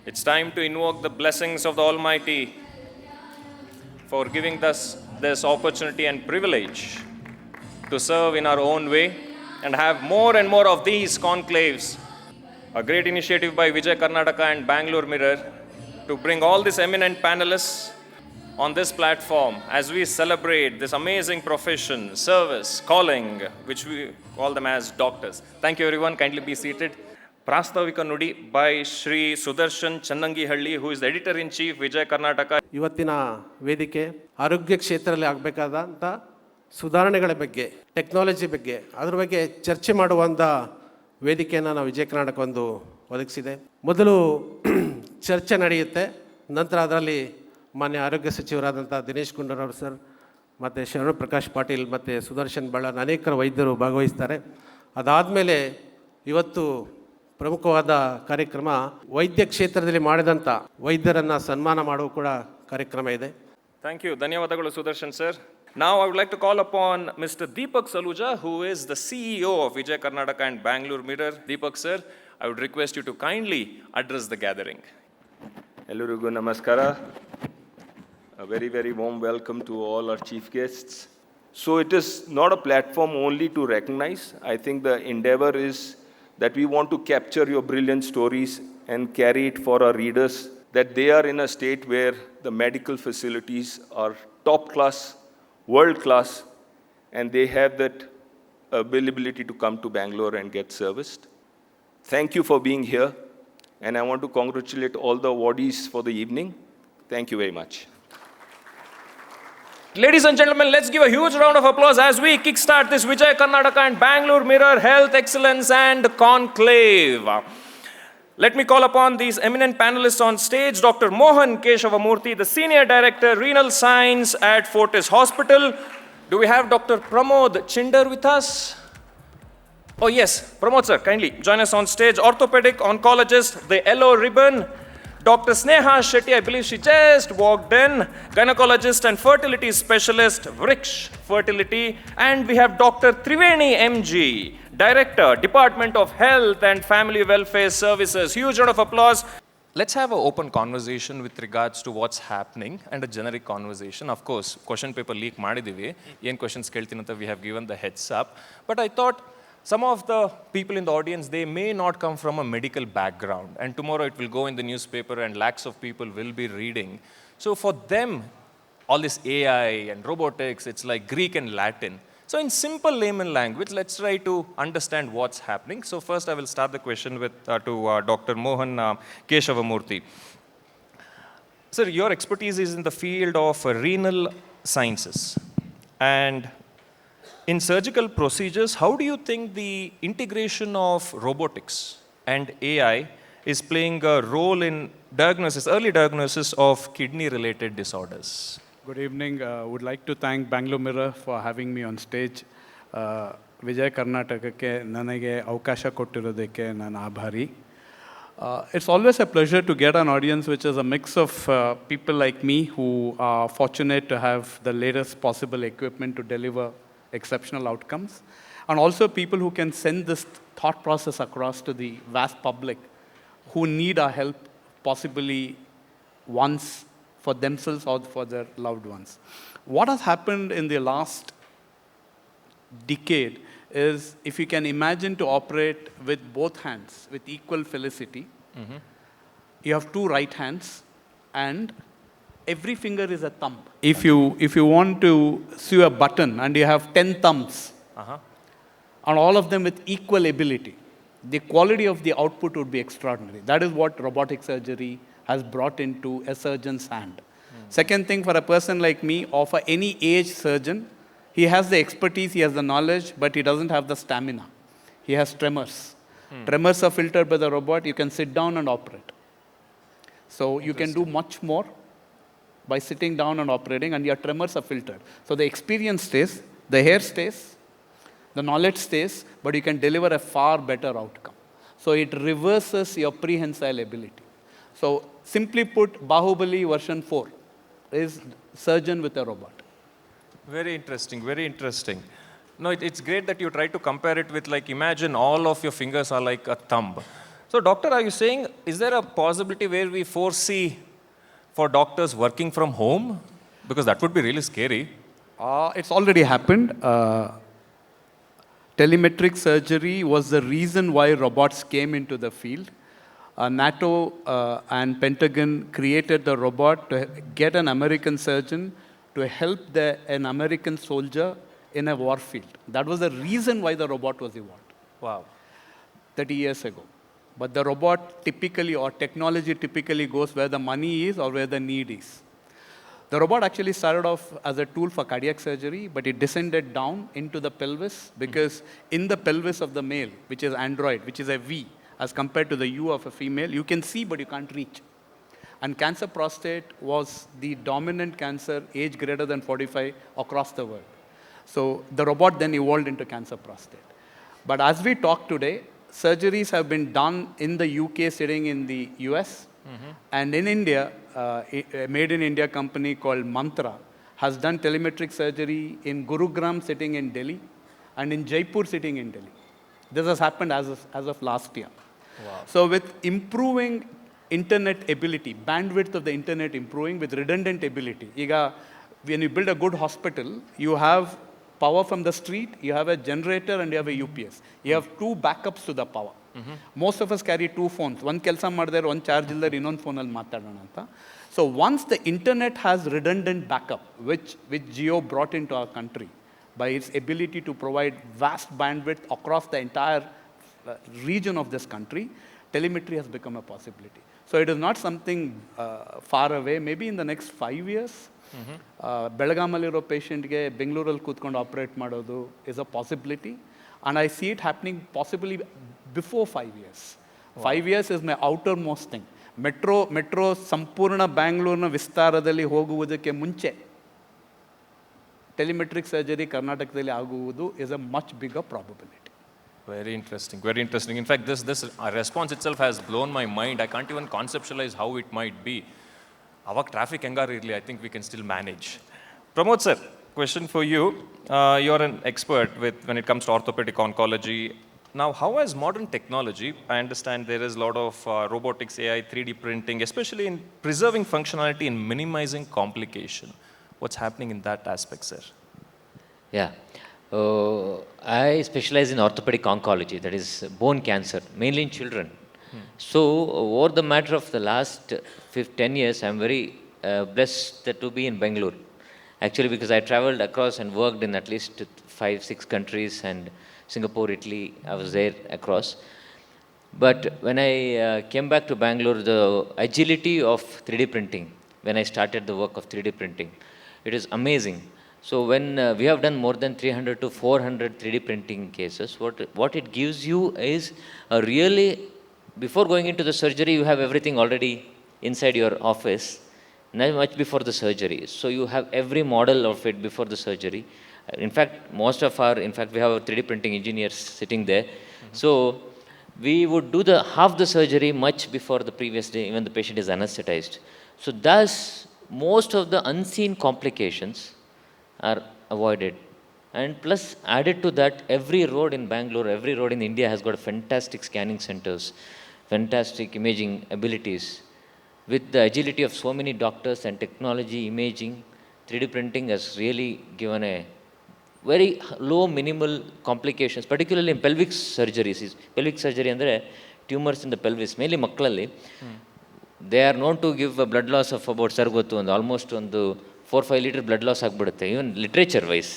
It's time to invoke the blessings of the Almighty for giving us this opportunity and privilege to serve in our own way and have more and more of these conclaves. A great initiative by Vijay Karnataka and Bangalore Mirror to bring all these eminent panelists on this platform as we celebrate this amazing profession, service, calling, which we call them as doctors. Thank you everyone, kindly be seated. Prastavika Nudi by Shri Sudarshan Channangihalli, who is the Editor-in-Chief, Vijay Karnataka. ಇವತ್ತಿನ ವೇದಿಕೆ ಆರೋಗ್ಯ ಕ್ಷೇತ್ರದಲ್ಲಿ ಆಗಬೇಕಾದಂಥ ಸುಧಾರಣೆಗಳ ಬಗ್ಗೆ, technology ಬಗ್ಗೆ, ಅದರ ಬಗ್ಗೆ ಚರ್ಚೆ ಮಾಡುವಂಥ ವೇದಿಕೆಯನ್ನು ನಾವು ವಿಜಯ ಕರ್ನಾಟಕ ಒಂದು ಒದಗಿಸಿದೆ. ಮೊದಲು ಚರ್ಚೆ ನಡೆಯುತ್ತೆ, ನಂತರ ಅದರಲ್ಲಿ ಮಾನ್ಯ ಆರೋಗ್ಯ ಸಚಿವರಾದಂಥ ದಿನೇಶ್ ಗುಂಡೂರಾವ್ ಸರ್ ಮತ್ತು ಶರಣ ಪ್ರಕಾಶ್ ಪಾಟೀಲ್ ಮತ್ತು ಸುದರ್ಶನ್ ಬಳ್ಳಾರ್ ಅನೇಕ ವೈದ್ಯರು ಭಾಗವಹಿಸ್ತಾರೆ. ಅದಾದಮೇಲೆ ಇವತ್ತು ಪ್ರಮುಖವಾದ ಕಾರ್ಯಕ್ರಮ ವೈದ್ಯ ಕ್ಷೇತ್ರದಲ್ಲಿ ಮಾಡಿದಂಥ ವೈದ್ಯರನ್ನು ಸನ್ಮಾನ ಮಾಡುವ ಕೂಡ ಕಾರ್ಯಕ್ರಮ ಇದೆ. Thank you. ಧನ್ಯವಾದಗಳು Sudarshan sir. Now I would like to call upon Mr. Deepak Saluja, who is the CEO of Vijay Karnataka and Bangalore Mirror. Deepak sir, I would request you to kindly address the gathering. Ellarigu namaskara. A very, very warm welcome to all our chief guests. So it is not a platform only to recognize. I think the endeavor is that we want to capture your brilliant stories and carry it for our readers, that they are in a state where the medical facilities are top class, world class, and they have that availability to come to Bangalore and get serviced. Thank you for being here, and I want to congratulate all the awardees for the evening. Thank you very much. Ladies and gentlemen, let's give a huge round of applause as we kickstart this Vijay Karnataka and Bangalore Mirror Health Excellence and Conclave. Let me call upon these eminent panelists on stage. Dr. Mohan Keshavamurthy, the Senior Director, Renal Science at Fortis Hospital. Do we have Dr. Pramod Chinder with us? Oh yes, Pramod sir, kindly join us on stage. Orthopedic oncologist, the yellow ribbon. Dr. Sneha Shetty, I believe she just walked in. Gynecologist and fertility specialist, Vriksh Fertility. And we have Dr. Triveni MG, Director, Department of Health and Family Welfare Services. Huge round of applause. Let's have an open conversation with regards to what's happening and a generic conversation. Of course, question paper leak ಮಾಡಿದೀವಿ. ಏನು questions ಕೇಳ್ತೀನಿ ಅಂತ we have given the heads up. But I thought some of the people in the audience, they may not come from a medical background. And tomorrow it will go in the newspaper and lakhs of people will be reading. So for them, all this AI and robotics, it's like Greek and Latin. So in simple layman language, let's try to understand what's happening. So first I will start the question with to Dr. Mohan Keshavamurthy. Sir, your expertise is in the field of renal sciences. And in surgical procedures, how do you think the integration of robotics and AI is playing a role in diagnosis, early diagnosis of kidney-related disorders? Good evening. Would like to thank Bangalore Mirror for having me on stage. Vijay Karnatakakke nanage avakasha kottirodakke nanu abhari. It's always a pleasure to get an audience which is a mix of people like me who are fortunate to have the latest possible equipment to deliver exceptional outcomes, and also people who can send this thought process across to the vast public who need our help possibly once for themselves or for their loved ones. What has happened in the last decade is, if you can imagine to operate with both hands with equal felicity, you have two right hands and every finger is a thumb. If you want to sew a button and you have 10 thumbs, and all of them with equal ability, the quality of the output would be extraordinary. That is what robotic surgery has brought into a surgeon's hand. Second thing, for a person like me, or for any age surgeon, he has the expertise, he has the knowledge, but he doesn't have the stamina. He has tremors. Tremors are filtered by the robot. You can sit down and operate. So you can do much more by sitting down and operating, and your tremors are filtered. So the experience stays, the hair stays, the knowledge stays, but you can deliver a far better outcome. So it reverses your prehensile ability. So simply put, Bahubali version 4 is surgeon with a robot. Very interesting, very interesting. No, it's great that you try to compare it with, like, imagine all of your fingers are like a thumb. So, doctor, are you saying, is there a possibility where we foresee for doctors working from home? Because that would be really scary. It's already happened. Telemetric surgery was the reason why robots came into the field. NATO and Pentagon created the robot to get an American surgeon to help an American soldier in a war field. That was the reason why the robot was evolved. Wow. 30 years ago. But the robot typically, or technology typically goes where the money is or where the need is. The robot actually started off as a tool for cardiac surgery, but it descended down into the pelvis because in the pelvis of the male, which is android, which is a V, as compared to the U of a female, you can see but you can't reach. And cancer prostate was the dominant cancer age greater than 45 across the world. So the robot then evolved into cancer prostate. But as we talk today, surgeries have been done in the UK sitting in the US. And in India, a made in India company called Mantra has done telemetric surgery in Gurugram sitting in Delhi and in Jaipur sitting in Delhi. This has happened as of last year. Wow. So with improving internet ability, bandwidth of the internet improving with redundant ability. When you build a good hospital, you have power from the street, you have a generator and you have a UPS. You have two backups to the power. Most of us carry two phones. One kelsa madidare, one charge illare, innond phone alli maatadona anta. So once the internet has redundant backup, which Jio brought into our country by its ability to provide vast bandwidth across the entire region of this country, telemetry has become a possibility. So it is not something far away. Maybe in the next 5 years, ಬೆಳಗಾಮಲ್ಲಿರೋ ಪೇಷಂಟ್ಗೆ ಬೆಂಗಳೂರಲ್ಲಿ ಕೂತ್ಕೊಂಡು operate ಮಾಡೋದು is a possibility. And I see it happening possibly before 5 years. 5 years is my outermost thing. Metro ಸಂಪೂರ್ಣ ಬ್ಯಾಂಗ್ಳೂರಿನ ವಿಸ್ತಾರದಲ್ಲಿ ಹೋಗುವುದಕ್ಕೆ ಮುಂಚೆ telemetric surgery ಕರ್ನಾಟಕದಲ್ಲಿ ಆಗುವುದು is a much bigger probability. Very interesting, very interesting. In fact, this response itself has blown my mind. I can't even conceptualize how it might be. Avak traffic hengar irli, I think we can still manage. Pramod sir, question for you. You're an expert when it comes to orthopedic oncology. Now, how has modern technology, I understand there is a lot of robotics, AI, 3D printing, especially in preserving functionality and minimizing complication. What's happening in that aspect, sir? Yeah. I specialize in orthopedic oncology, that is bone cancer, mainly in children. So, over the matter of the last 10 years, I'm very blessed to be in Bangalore. Actually, because I traveled across and worked in at least 5-6 countries, and Singapore, Italy, I was there across. But when I came back to Bangalore, the agility of 3D printing, when I started the work of 3D printing, it is amazing. So when we have done more than 300 to 400 3D printing cases, what it gives you is a really, before going into the surgery, you have everything already inside your office, not much before the surgery. So you have every model of it before the surgery. In fact, we have 3D printing engineers sitting there. So we would do half the surgery much before the previous day, even the patient is anesthetized. So thus, most of the unseen complications are avoided. And plus, added to that, every road in Bangalore, every road in India has got fantastic scanning centers, fantastic imaging abilities. With the agility of so many doctors and technology, imaging, 3D printing has really given a very low minimal complications, particularly in pelvic surgeries. Pelvic surgery ಅಂದರೆ tumors in the pelvis, mainly ಮಕ್ಕಳಲ್ಲಿ they are known to give a blood loss of about sir ಗೊತ್ತು ಒಂದು almost ಒಂದು 4-5 litre blood loss ಆಗಿಬಿಡುತ್ತೆ, even literature wise.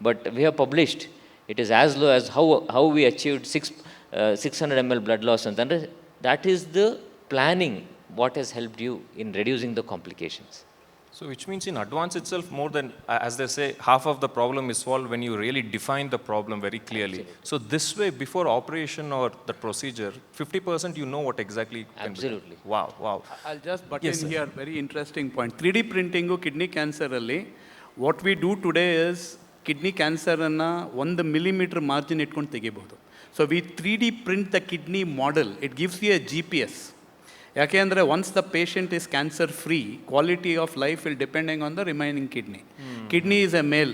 But we have published it is as low as how we achieved 600 ml blood loss ಅಂತಂದರೆ that is the planning what has helped you in reducing the complications. So which means in advance itself, more than, as they say, half of the problem is solved when you really define the problem very clearly. Absolutely. So this way, before operation or the procedure, 50% you know what exactly can Absolutely. Be. Wow, wow. I'll just butt Yes, in sir. here, very interesting point. 3D printing kidney cancer alli, what we do today is kidney cancer anna 1 millimeter margin itkondu tegibodu. So we 3D print the kidney model. It gives you a GPS. ಯಾಕೆ ಅಂದರೆ once the patient is cancer free, quality of life will depending on the remaining kidney. Kidney is a male.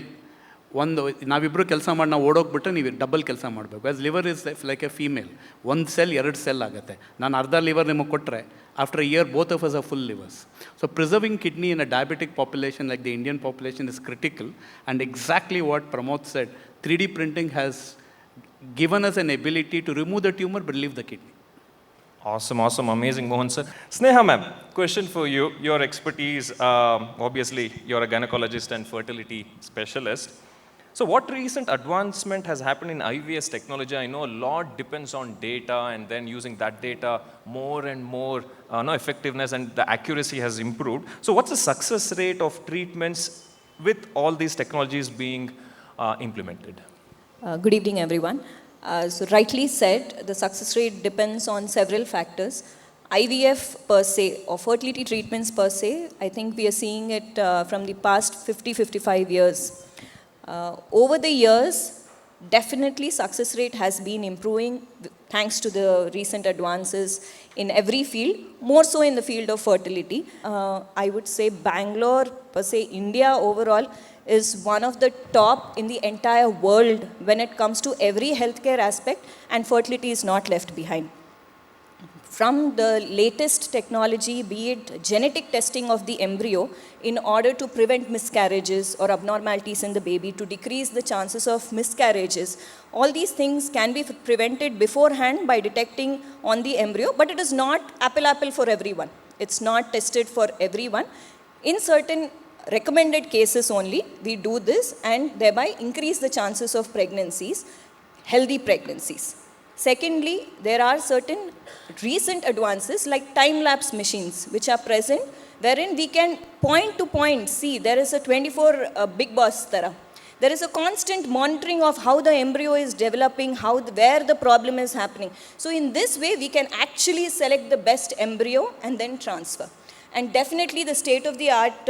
ನಾವಿಬ್ಬರು ಕೆಲಸ ಮಾಡಿ ನಾವು ಓಡೋಗ್ಬಿಟ್ರೆ ನೀವು double ಕೆಲಸ ಮಾಡಬೇಕು. As liver is like a female, ಒಂದು ಸೆಲ್ 2 ಸೆಲ್ ಆಗುತ್ತೆ. ನಾನು ಅರ್ಧ ಲಿವರ್ ನಿಮಗೆ ಕೊಟ್ಟರೆ after a year both of us are full livers. So preserving kidney in a diabetic population like the Indian population is critical. And exactly what Pramod shed, 3D printing has given us an ability to remove the tumor but leave the kidney. Awesome, awesome, amazing, Mohan sir. Sneha ma'am, question for you. Your expertise, obviously, you're a gynecologist and fertility specialist. So, what recent advancement has happened in IVF technology? I know a lot depends on data, and then using that data, more and more effectiveness and the accuracy has improved. So, what's the success rate of treatments with all these technologies being implemented? Good evening, everyone. So rightly said, the success rate depends on several factors. IVF per se, or fertility treatments per se, I think we are seeing it from the past 50-55 years. Over the years, definitely success rate has been improving thanks to the recent advances in every field, more so in the field of fertility. I would say Bangalore, per se, India overall, is one of the top in the entire world when it comes to every healthcare aspect, and fertility is not left behind. From the latest technology, be it genetic testing of the embryo in order to prevent miscarriages or abnormalities in the baby, to decrease the chances of miscarriages, all these things can be prevented beforehand by detecting on the embryo, but it is not apple for everyone. It's not tested for everyone. In certain recommended cases only, we do this and thereby increase the chances of pregnancies, healthy pregnancies. Secondly, there are certain recent advances like time-lapse machines which are present, wherein we can point to point see there is a 24 big boss tara. There is a constant monitoring of how the embryo is developing, where the problem is happening. So in this way, we can actually select the best embryo and then transfer. And definitely the state-of-the-art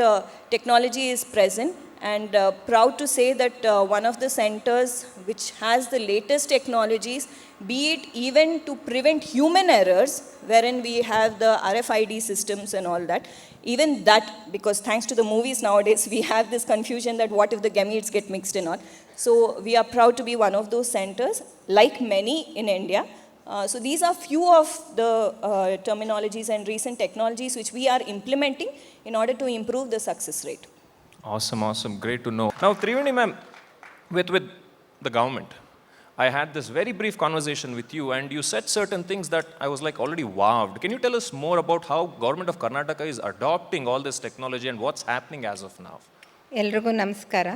technology is present, and proud to say that one of the centers which has the latest technologies, be it even to prevent human errors, wherein we have the RFID systems and all that, even that, because thanks to the movies nowadays, we have this confusion that what if the gametes get mixed and all. So we are proud to be one of those centers, like many in India. So these are few of the terminologies and recent technologies which we are implementing in order to improve the success rate. Awesome, awesome, great to know. Now, Triveni ma'am, with the government, I had this very brief conversation with you, and you said certain things that I was like already wowed. Can you tell us more about how government of Karnataka is adopting all this technology and what's happening as of now? ಎಲ್ರಿಗೂ ನಮಸ್ಕಾರ.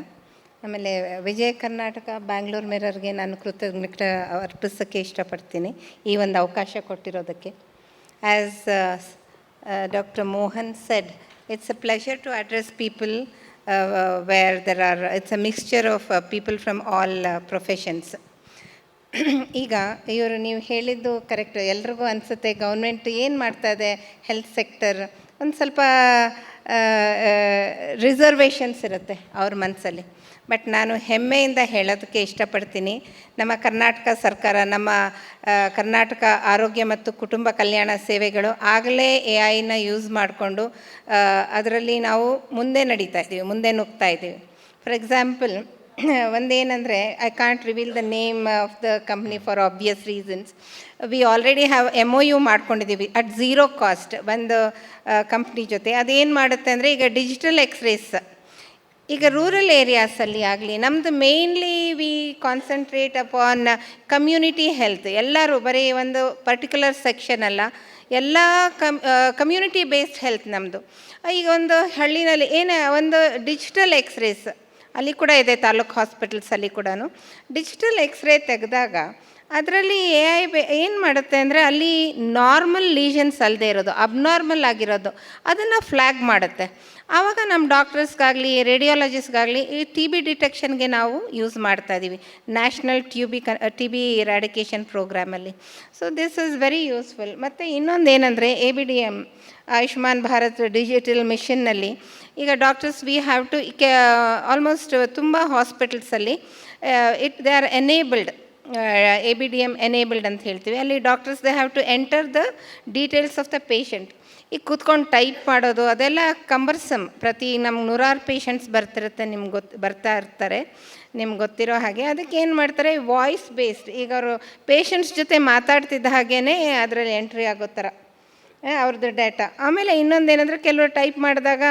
ಆಮೇಲೆ ವಿಜಯ ಕರ್ನಾಟಕ ಬ್ಯಾಂಗ್ಳೂರು ಮಿರರ್ಗೆ ನಾನು ಕೃತಜ್ಞತೆ ಅರ್ಪಿಸೋಕ್ಕೆ ಇಷ್ಟಪಡ್ತೀನಿ ಈ ಒಂದು ಅವಕಾಶ ಕೊಟ್ಟಿರೋದಕ್ಕೆ. As doctor Mohan said, it's a pleasure to address people where there are, it's a mixture of people from all professions. ಈಗ ನೀವು ಹೇಳಿದ್ದು ಕರೆಕ್ಟ್. ಎಲ್ರಿಗೂ ಅನಿಸುತ್ತೆ ಗೌರ್ಮೆಂಟ್ ಏನು ಮಾಡ್ತಾಯಿದೆ ಹೆಲ್ತ್ ಸೆಕ್ಟರ್, ಒಂದು ಸ್ವಲ್ಪ ರಿಸರ್ವೇಷನ್ಸ್ ಇರುತ್ತೆ ಅವ್ರ ಮನಸ್ಸಲ್ಲಿ. ಬಟ್ ನಾನು ಹೆಮ್ಮೆಯಿಂದ ಹೇಳೋದಕ್ಕೆ ಇಷ್ಟಪಡ್ತೀನಿ, ನಮ್ಮ ಕರ್ನಾಟಕ ಸರ್ಕಾರ, ನಮ್ಮ ಕರ್ನಾಟಕ ಆರೋಗ್ಯ ಮತ್ತು ಕುಟುಂಬ ಕಲ್ಯಾಣ ಸೇವೆಗಳು ಆಗಲೇ AI ಯೂಸ್ ಮಾಡಿಕೊಂಡು ಅದರಲ್ಲಿ ನಾವು ಮುಂದೆ ನುಗ್ತಾ ಇದ್ದೀವಿ. ಫಾರ್ ಎಕ್ಸಾಂಪಲ್, ಒಂದೇನೆಂದರೆ, I can't reveal the name of the company for obvious reasons. We already have MOU ಮಾಡ್ಕೊಂಡಿದ್ದೀವಿ ಅಟ್ ಝೀರೋ ಕಾಸ್ಟ್ ಒಂದು ಕಂಪ್ನಿ ಜೊತೆ. ಅದೇನು ಮಾಡುತ್ತೆ ಅಂದರೆ, ಈಗ ಡಿಜಿಟಲ್ ಎಕ್ಸ್ರೇಸ್ ಈಗ ರೂರಲ್ ಏರಿಯಾಸಲ್ಲಿ ಆಗಲಿ, ನಮ್ಮದು mainly we concentrate upon community health. ಎಲ್ಲರೂ ಬರೀ ಒಂದು ಪರ್ಟಿಕ್ಯುಲರ್ ಸೆಕ್ಷನ್ ಅಲ್ಲ, ಎಲ್ಲ ಕಮ್ಯುನಿಟಿ ಬೇಸ್ಡ್ ಹೆಲ್ತ್ ನಮ್ಮದು. ಈಗ ಒಂದು ಹಳ್ಳಿನಲ್ಲಿ ಒಂದು ಡಿಜಿಟಲ್ ಎಕ್ಸ್ರೇಸ್ ಅಲ್ಲಿ ಕೂಡ ಇದೆ, ತಾಲೂಕು ಹಾಸ್ಪಿಟಲ್ಸಲ್ಲಿ ಕೂಡ ಡಿಜಿಟಲ್ ಎಕ್ಸ್ರೇ ತೆಗೆದಾಗ ಅದರಲ್ಲಿ AI ಏನು ಮಾಡುತ್ತೆ ಅಂದರೆ, ಅಲ್ಲಿ ನಾರ್ಮಲ್ ಲೀಷನ್ಸ್ ಅಲ್ಲದೆ ಇರೋದು, ಅಬ್ನಾರ್ಮಲ್ ಆಗಿರೋದು ಅದನ್ನು ಫ್ಲ್ಯಾಗ್ ಮಾಡುತ್ತೆ. ಆವಾಗ ನಮ್ಮ ಡಾಕ್ಟರ್ಸ್ಗಾಗಲಿ ರೇಡಿಯಾಲಜಿಸ್ಟ್ಗಾಗಲಿ ಈ TB ಡಿಟೆಕ್ಷನ್ಗೆ ನಾವು ಯೂಸ್ ಮಾಡ್ತಾಯಿದ್ದೀವಿ ನ್ಯಾಷನಲ್ TB ಇರಾಡಿಕೇಷನ್ ಪ್ರೋಗ್ರಾಮಲ್ಲಿ. So this is very useful. ಮತ್ತು ಇನ್ನೊಂದೇನೆಂದರೆ, ABDM ಆಯುಷ್ಮಾನ್ ಭಾರತ್ ಡಿಜಿಟಲ್ ಮಿಷನ್ನಲ್ಲಿ ಈಗ doctors we have to almost ತುಂಬ ಹಾಸ್ಪಿಟಲ್ಸಲ್ಲಿ they are enabled, ABDM enabled ಅಂತ ಹೇಳ್ತೀವಿ. ಅಲ್ಲಿ doctors they have to enter the details of the patient. ಈಗ ಕೂತ್ಕೊಂಡು ಟೈಪ್ ಮಾಡೋದು ಅದೆಲ್ಲ ಕಂಬರ್ಸಮ್. ಪ್ರತಿ ನಮ್ಗೆ 100 ಪೇಷಂಟ್ಸ್ ಬರ್ತಾ ಇರ್ತಾರೆ ನಿಮ್ಗೆ ಗೊತ್ತಿರೋ ಹಾಗೆ. ಅದಕ್ಕೆ ಏನು ಮಾಡ್ತಾರೆ, ವಾಯ್ಸ್ ಬೇಸ್ಡ್. ಈಗ ಅವರು ಪೇಷಂಟ್ಸ್ ಜೊತೆ ಮಾತಾಡ್ತಿದ್ದ ಹಾಗೇ ಅದರಲ್ಲಿ ಎಂಟ್ರಿ ಆಗೋ ಥರ ಅವ್ರದ್ದು ಡೇಟಾ. ಆಮೇಲೆ ಇನ್ನೊಂದೇನೆಂದರೆ ಕೆಲವರು ಟೈಪ್ ಮಾಡಿದಾಗ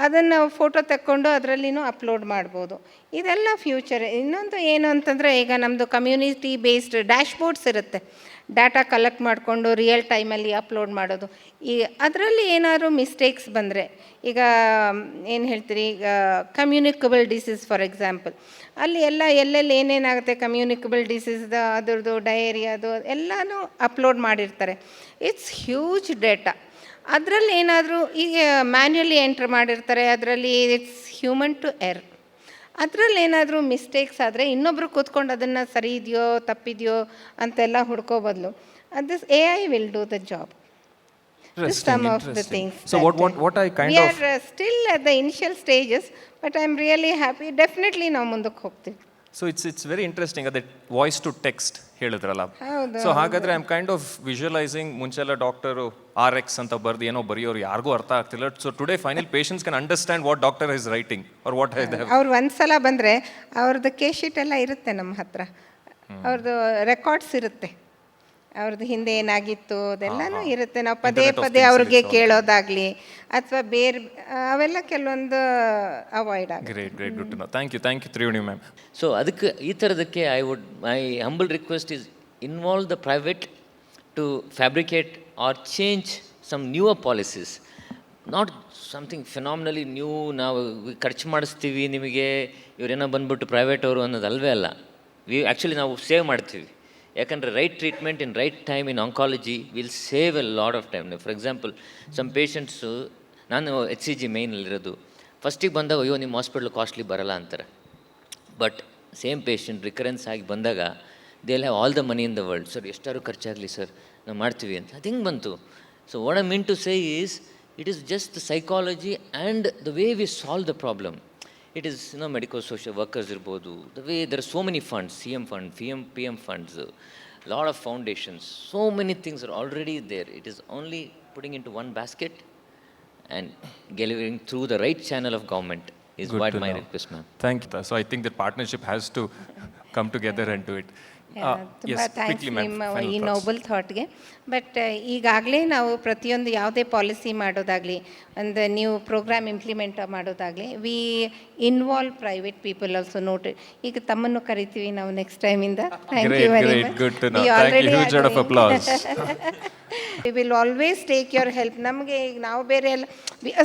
ಅದನ್ನು ಫೋಟೋ ತಕ್ಕೊಂಡು ಅದರಲ್ಲಿನೂ ಅಪ್ಲೋಡ್ ಮಾಡ್ಬೋದು. ಇದೆಲ್ಲ ಫ್ಯೂಚರ್. ಇನ್ನೊಂದು ಏನು ಅಂತಂದರೆ, ಈಗ ನಮ್ಮದು ಕಮ್ಯುನಿಟಿ ಬೇಸ್ಡ್ ಡ್ಯಾಶ್ಬೋರ್ಡ್ಸ್ ಇರುತ್ತೆ, ಡಾಟಾ ಕಲೆಕ್ಟ್ ಮಾಡಿಕೊಂಡು ರಿಯಲ್ ಟೈಮಲ್ಲಿ ಅಪ್ಲೋಡ್ ಮಾಡೋದು. ಈ ಅದರಲ್ಲಿ ಏನಾದರೂ ಮಿಸ್ಟೇಕ್ಸ್ ಬಂದರೆ, ಈಗ ಏನು ಹೇಳ್ತೀರಿ, ಈಗ ಕಮ್ಯುನಿಕಬಲ್ ಡಿಸೀಸ್ ಫಾರ್ ಎಕ್ಸಾಂಪಲ್, ಅಲ್ಲಿ ಎಲ್ಲೆಲ್ಲಿ ಏನೇನಾಗುತ್ತೆ ಕಮ್ಯುನಿಕಬಲ್ ಡಿಸೀಸ್ದು ಅದ್ರದ್ದು ಡಯೇರಿಯಾದು ಎಲ್ಲನೂ ಅಪ್ಲೋಡ್ ಮಾಡಿರ್ತಾರೆ. It's huge data. ಅದರಲ್ಲಿ ಏನಾದರೂ ಈಗ ಮ್ಯಾನ್ಯುಯಲಿ ಎಂಟ್ರ್ ಮಾಡಿರ್ತಾರೆ, ಅದರಲ್ಲಿ ಇಟ್ಸ್ ಹ್ಯೂಮನ್ ಟು ಎರ್. ಅದರಲ್ಲಿ ಏನಾದರೂ ಮಿಸ್ಟೇಕ್ಸ್ ಆದರೆ ಇನ್ನೊಬ್ಬರು ಕೂತ್ಕೊಂಡು ಅದನ್ನು ಸರಿ ಇದೆಯೋ ತಪ್ಪಿದೆಯೋ ಅಂತೆಲ್ಲ ಹುಡ್ಕೋ ಬದಲು this AI will do the job. Some of the things. So what I kind we of... are still at the initial stages, but I'm really happy. Definitely ನಾವು ಮುಂದಕ್ಕೆ ಹೋಗ್ತೀವಿ. So it's very interesting that voice to text ಹೇಳಿದ್ರಲ್ಲ. ಹೌದು. So ಹಾಗಾದ್ರೆ I am kind of visualizing, ಮುಂಚೆಲ್ಲ doctor RX ಅಂತ ಬರ್ದು ಏನೋ ಬರೆಯೋರು ಯಾರಿಗೂ ಅರ್ಥ ಆಗ್ತಿಲ್ಲ. So today final patients can understand what doctor is writing or what I have. ಅವ್ರು ಒಂದ್ಸಲ ಬಂದರೆ ಅವ್ರದ್ದು ಕೇಸ್ ಶೀಟ್ ಎಲ್ಲ ಇರುತ್ತೆ ನಮ್ಮ ಹತ್ರ, ಅವ್ರದ್ದು ರೆಕಾರ್ಡ್ಸ್ ಇರುತ್ತೆ, ಅವ್ರದ್ದು ಹಿಂದೆ ಏನಾಗಿತ್ತು ಅದೆಲ್ಲನೂ ಇರುತ್ತೆ. ನಾವು ಪದೇ ಅವ್ರಿಗೆ ಕೇಳೋದಾಗಲಿ ಅಥವಾ ಬೇರೆ ಅವೆಲ್ಲ ಕೆಲವೊಂದು ಅವಾಯ್ಡ್ ಆಗುತ್ತೆ. Great good to know. Thank you Triveni ma'am. So ಅದಕ್ಕೆ ಈ ಥರದಕ್ಕೆ my humble request is involve the private to fabricate or change some newer policies, not something phenomenally new. ನಾವು ಖರ್ಚು ಮಾಡಿಸ್ತೀವಿ ನಿಮಗೆ, ಇವರೇನೋ ಬಂದ್ಬಿಟ್ಟು ಪ್ರೈವೇಟ್ ಅವರು ಅನ್ನೋದಲ್ವೇ ಅಲ್ಲ. ಆ್ಯಕ್ಚುಲಿ ನಾವು ಸೇವ್ ಮಾಡ್ತೀವಿ. ಯಾಕಂದರೆ right treatment in right time in oncology will save a lot of time. For example some patients, ನಾನು HCG ಮೇಯ್ನಲ್ಲಿರೋದು, ಫಸ್ಟಿಗೆ ಬಂದಾಗ ಅಯ್ಯೋ ನಿಮ್ಮ ಹಾಸ್ಪಿಟ್ಲ್ ಕಾಸ್ಟ್ಲಿ ಬರಲ್ಲ ಅಂತಾರೆ. ಬಟ್ ಸೇಮ್ ಪೇಷಂಟ್ ರಿಕರೆನ್ಸ್ ಆಗಿ ಬಂದಾಗ they have all the money in the world. Sir ಎಷ್ಟಾದ್ರು ಖರ್ಚಾಗಲಿ ಸರ್ ನಾವು ಮಾಡ್ತೀವಿ ಅಂತ. ಅದು ಹೆಂಗೆ ಬಂತು? So what I mean to say is it is just the psychology and the way we solve the problem. It is, medical social workers irbodu, the way there are so many funds, CM fund, PM funds, lot of foundations, so many things are already there. It is only putting into one basket and delivering through the right channel of government is Good what to my know. request, ma'am. Thank you. So I think that partnership has to come together and do it. ತುಂಬ thanks ನಿಮ್ಮ ಈ final Nobel ಥಾಟ್ಗೆ. But ಈಗಾಗಲೇ ನಾವು ಪ್ರತಿಯೊಂದು ಯಾವುದೇ policy ಮಾಡೋದಾಗಲಿ, ಒಂದು new program implement ಮಾಡೋದಾಗಲಿ, we involve private people also. Noted. ಈಗ ತಮ್ಮನ್ನು ಕರಿತೀವಿ ನಾವು ನೆಕ್ಸ್ಟ್ ಟೈಮಿಂದ. Thank you very much. Good to know. Thank you. Huge round of applause. We will always take your help. ನಮಗೆ ಈಗ ನಾವು ಬೇರೆ ಎಲ್ಲ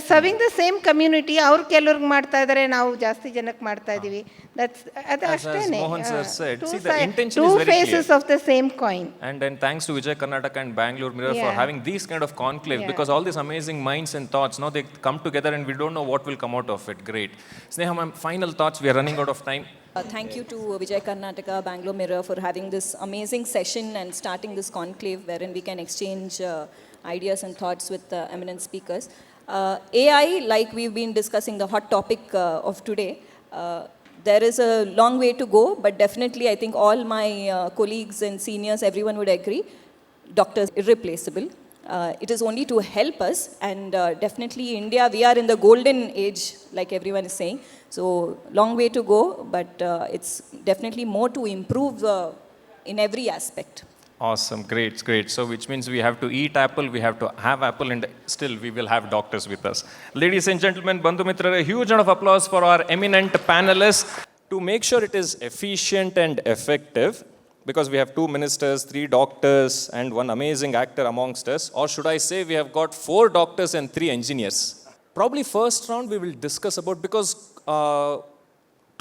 ಸರ್ವಿಂಗ್ ದ ಸೇಮ್ ಕಮ್ಯುನಿಟಿ, ಅವ್ರು ಕೆಲವ್ರಿಗೆ ಮಾಡ್ತಾ ಇದ್ದಾರೆ, ನಾವು ಜಾಸ್ತಿ ಜನಕ್ಕೆ ಮಾಡ್ತಾ ಇದ್ದೀವಿ. ದಟ್ಸ್ ಅದು ಅಷ್ಟೇ. Mohan sir said, see, the intention two is very faces clear. of the same coin. And thanks to Vijay Karnataka and Bangalore Mirror for having these kind of conclave, because all these amazing minds and thoughts, now they come together and we don't know what will come out of it. Great. Sneha ma'am, final thoughts, we are running out of time. Thank you to Vijay Karnataka, Bangalore Mirror for having this amazing session and starting this conclave wherein we can exchange ideas and thoughts with eminent speakers. AI, like we've been discussing, the hot topic of today, there is a long way to go, but definitely I think all my colleagues and seniors, everyone would agree, doctors irreplaceable. It is only to help us, and definitely India, we are in the golden age, like everyone is saying. So long way to go, but it's definitely more to improve in every aspect. Awesome, great. So which means we have to eat apple, we have to have apple, and still we will have doctors with us. Ladies and gentlemen, Bandhu Mitra, a huge round of applause for our eminent panelists. To make sure it is efficient and effective, because we have 2 ministers, 3 doctors, and 1 amazing actor amongst us, or should I say we have got 4 doctors and 3 engineers. Probably first round we will discuss about, because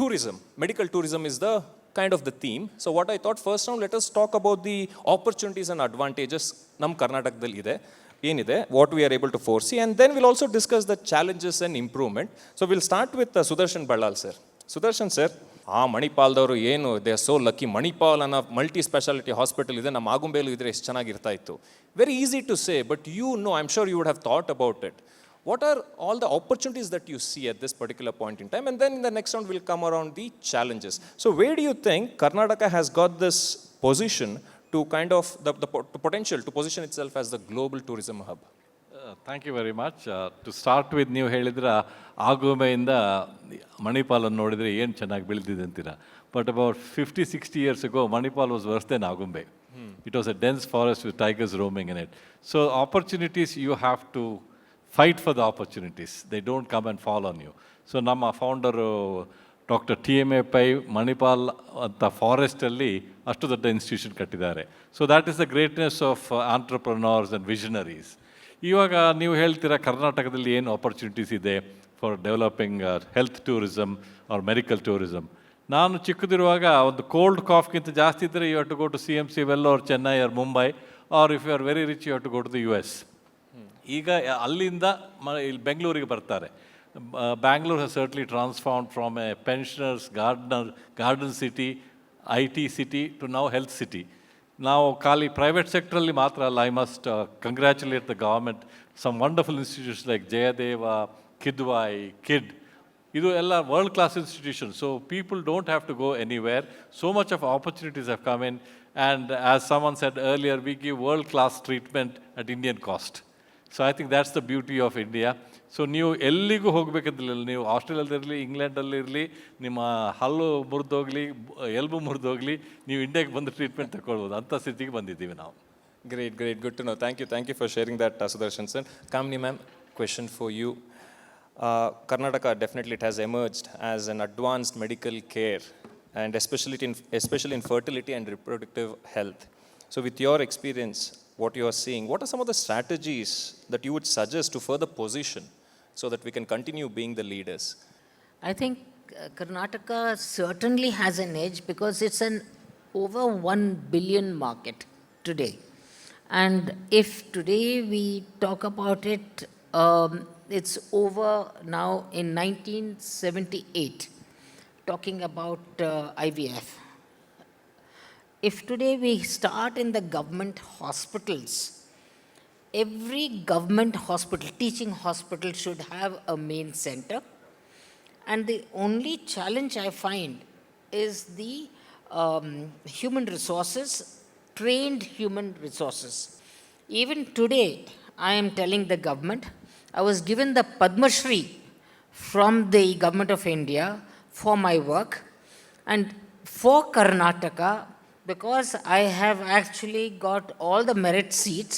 tourism, medical tourism is the kind of the theme. So what I thought, first round, let us talk about the opportunities and advantages nam Karnatakadalli ide, ಏನಿದೆ, what we are able to foresee, and then we'll also discuss the challenges and improvement. So we'll start with Sudarshan Ballal sir. Sudarshan sir, ಮಣಿಪಾಲ್ದವರು ಏನು, they are so lucky, Manipal ಅನ್ನೋ multi speciality hospital ಇದೆ, ನಮ್ಮ ಆಗುಂಬೆಯಲ್ಲೂ ಇದ್ರೆ ಎಷ್ಟು ಚೆನ್ನಾಗಿರ್ತಾ ಇತ್ತು. Very easy to say, but you know, I am sure you would have thought about it. What are all the opportunities that you see at this particular point in time? And then in the next round, we'll come around the challenges. So where do you think Karnataka has got this position to kind of, the potential to position itself as the global tourism hub? Thank you very much. To start with, ನೀವು ಹೇಳಿದ್ರೆ ಆಗುಂಬೆಯಿಂದ ಮಣಿಪಾಲನ್ನು ನೋಡಿದರೆ ಏನು ಚೆನ್ನಾಗಿ ಬೆಳೆದಿದೆ ಅಂತೀರ. But about 50-60 years ago, Manipal was worse than Agumbe. It was a dense forest with tigers roaming in it. So opportunities, you have to fight for the opportunities. They don't come and fall on you. So ನಮ್ಮ founder doctor TMA Pai Manipal ಅಂತ ಫಾರೆಸ್ಟಲ್ಲಿ ಅಷ್ಟು ದೊಡ್ಡ institution ಕಟ್ಟಿದ್ದಾರೆ. So that is the greatness of entrepreneurs and visionaries. ಇವಾಗ ನೀವು ಹೇಳ್ತೀರಾ ಕರ್ನಾಟಕದಲ್ಲಿ ಏನು ಆಪರ್ಚುನಿಟೀಸ್ ಇದೆ for developing health tourism or medical tourism. ನಾನು ಚಿಕ್ಕದಿರುವಾಗ ಒಂದು ಕೋಲ್ಡ್ ಕಾಫ್ಗಿಂತ ಜಾಸ್ತಿ ಇದ್ದರೆ you have to go to CMC Vellore, Chennai or Mumbai, or if you are very rich you have to go to the US. ಈಗ ಅಲ್ಲಿಂದ ಇಲ್ಲಿ ಬೆಂಗಳೂರಿಗೆ ಬರ್ತಾರೆ. Bangalore has certainly transformed from a pensioners, garden city, IT city to now health city. Now, ಖಾಲಿ private sector ಅಲ್ಲಿ ಮಾತ್ರ ಅಲ್ಲ, I must congratulate the government. Some wonderful institutions like Jayadeva, Kidwai, KID. ಇದು ಎಲ್ಲ world class institution. So people don't have to go anywhere. So much of opportunities have come in, and as someone said earlier, we give world class treatment at Indian cost. So I think that's the beauty of India. So ನೀವು ಎಲ್ಲಿಗೂ ಹೋಗಬೇಕಂತಿಲ್ಲ, ನೀವು ಆಸ್ಟ್ರೇಲಿಯಾದಲ್ಲಿರಲಿ, ಇಂಗ್ಲೆಂಡಲ್ಲಿರಲಿ, ನಿಮ್ಮ ಹಲ್ಲು ಮುರಿದೋಗಲಿ, elbow ಮುರಿದೋಗಲಿ, ನೀವು ಇಂಡಿಯಾಗೆ ಬಂದು treatment ತಗೊಳ್ಬೋದು. ಅಂಥ ಸ್ಥಿತಿಗೆ ಬಂದಿದ್ದೀವಿ ನಾವು. Great, great, good to know. Thank you for sharing that, Sudarshan sir. Kamini ma'am, question for you. Karnataka definitely it has emerged as an advanced medical care, and especially in fertility and reproductive health. So with your experience, what you are seeing, what are some of the strategies that you would suggest to further position so that we can continue being the leaders? I think Karnataka certainly has an edge because it's an over 1 billion market today. And if today we talk about it, it's over now in 1978, talking about IVF. If today we start in the government hospitals, every government hospital, teaching hospital should have a main center. And the only challenge I find is the human resources, trained human resources. Even today, I am telling the government, I was given the Padma Shri from the government of India for my work. And for Karnataka, because I have actually got all the merit seats,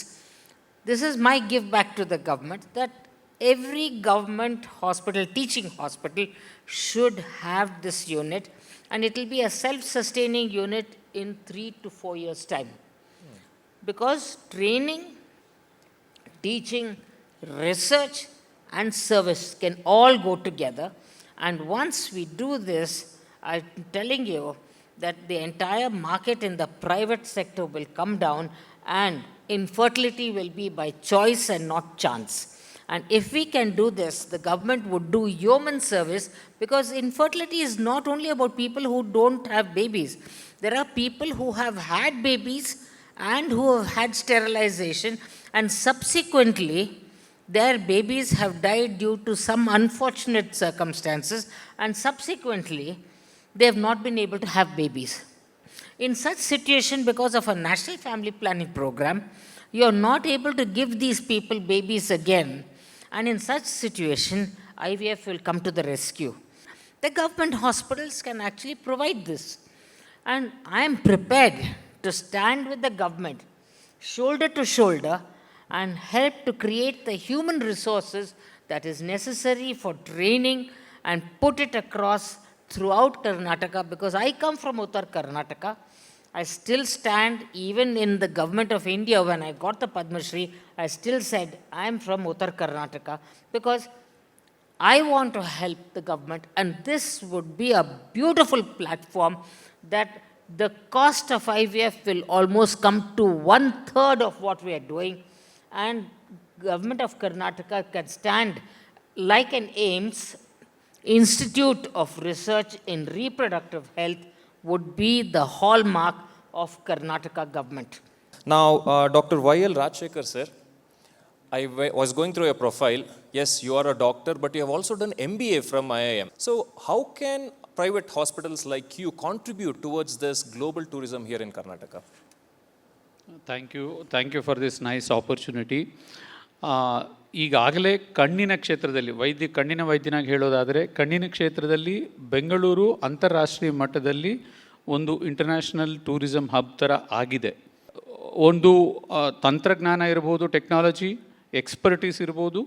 this is my give back to the government, that every government hospital, teaching hospital, should have this unit, and it will be a self-sustaining unit in 3 to 4 years' time. Because training, teaching, research and service can all go together, and once we do this, I'm telling you that the entire market in the private sector will come down, and infertility will be by choice and not chance. And if we can do this, the government would do yeoman service, because infertility is not only about people who don't have babies. There are people who have had babies and who have had sterilization, and subsequently their babies have died due to some unfortunate circumstances, and subsequently they have not been able to have babies. In such situation, because of a national family planning program, you are not able to give these people babies again, and in such situation, IVF will come to the rescue. The government hospitals can actually provide this, and I am prepared to stand with the government, shoulder to shoulder, and help to create the human resources that is necessary for training and put it across throughout Karnataka, because I come from Uttar Karnataka. I still stand, even in the government of India, when I got the Padma Shri, I still said, I am from Uttar Karnataka, because I want to help the government, and this would be a beautiful platform that the cost of IVF will almost come to 1/3 of what we are doing, and government of Karnataka can stand like an AIMS, Institute of Research in Reproductive Health, would be the hallmark of Karnataka government. Now, Dr. Y.L. Rajshekar sir, I was going through your profile. Yes, you are a doctor, but you have also done MBA from IIM. So how can private hospitals like you contribute towards this global tourism here in Karnataka? Thank you for this nice opportunity. ಈಗಾಗಲೇ ಕಣ್ಣಿನ ಕ್ಷೇತ್ರದಲ್ಲಿ ಕಣ್ಣಿನ ವೈದ್ಯನಾಗಿ ಹೇಳೋದಾದರೆ ಕಣ್ಣಿನ ಕ್ಷೇತ್ರದಲ್ಲಿ ಬೆಂಗಳೂರು ಅಂತಾರಾಷ್ಟ್ರೀಯ ಮಟ್ಟದಲ್ಲಿ ಒಂದು ಇಂಟರ್ನ್ಯಾಷನಲ್ ಟೂರಿಸಂ ಹಬ್ ಥರ ಆಗಿದೆ. ಒಂದು ತಂತ್ರಜ್ಞಾನ ಇರ್ಬೋದು, ಟೆಕ್ನಾಲಜಿ ಎಕ್ಸ್ಪರ್ಟೀಸ್ ಇರ್ಬೋದು,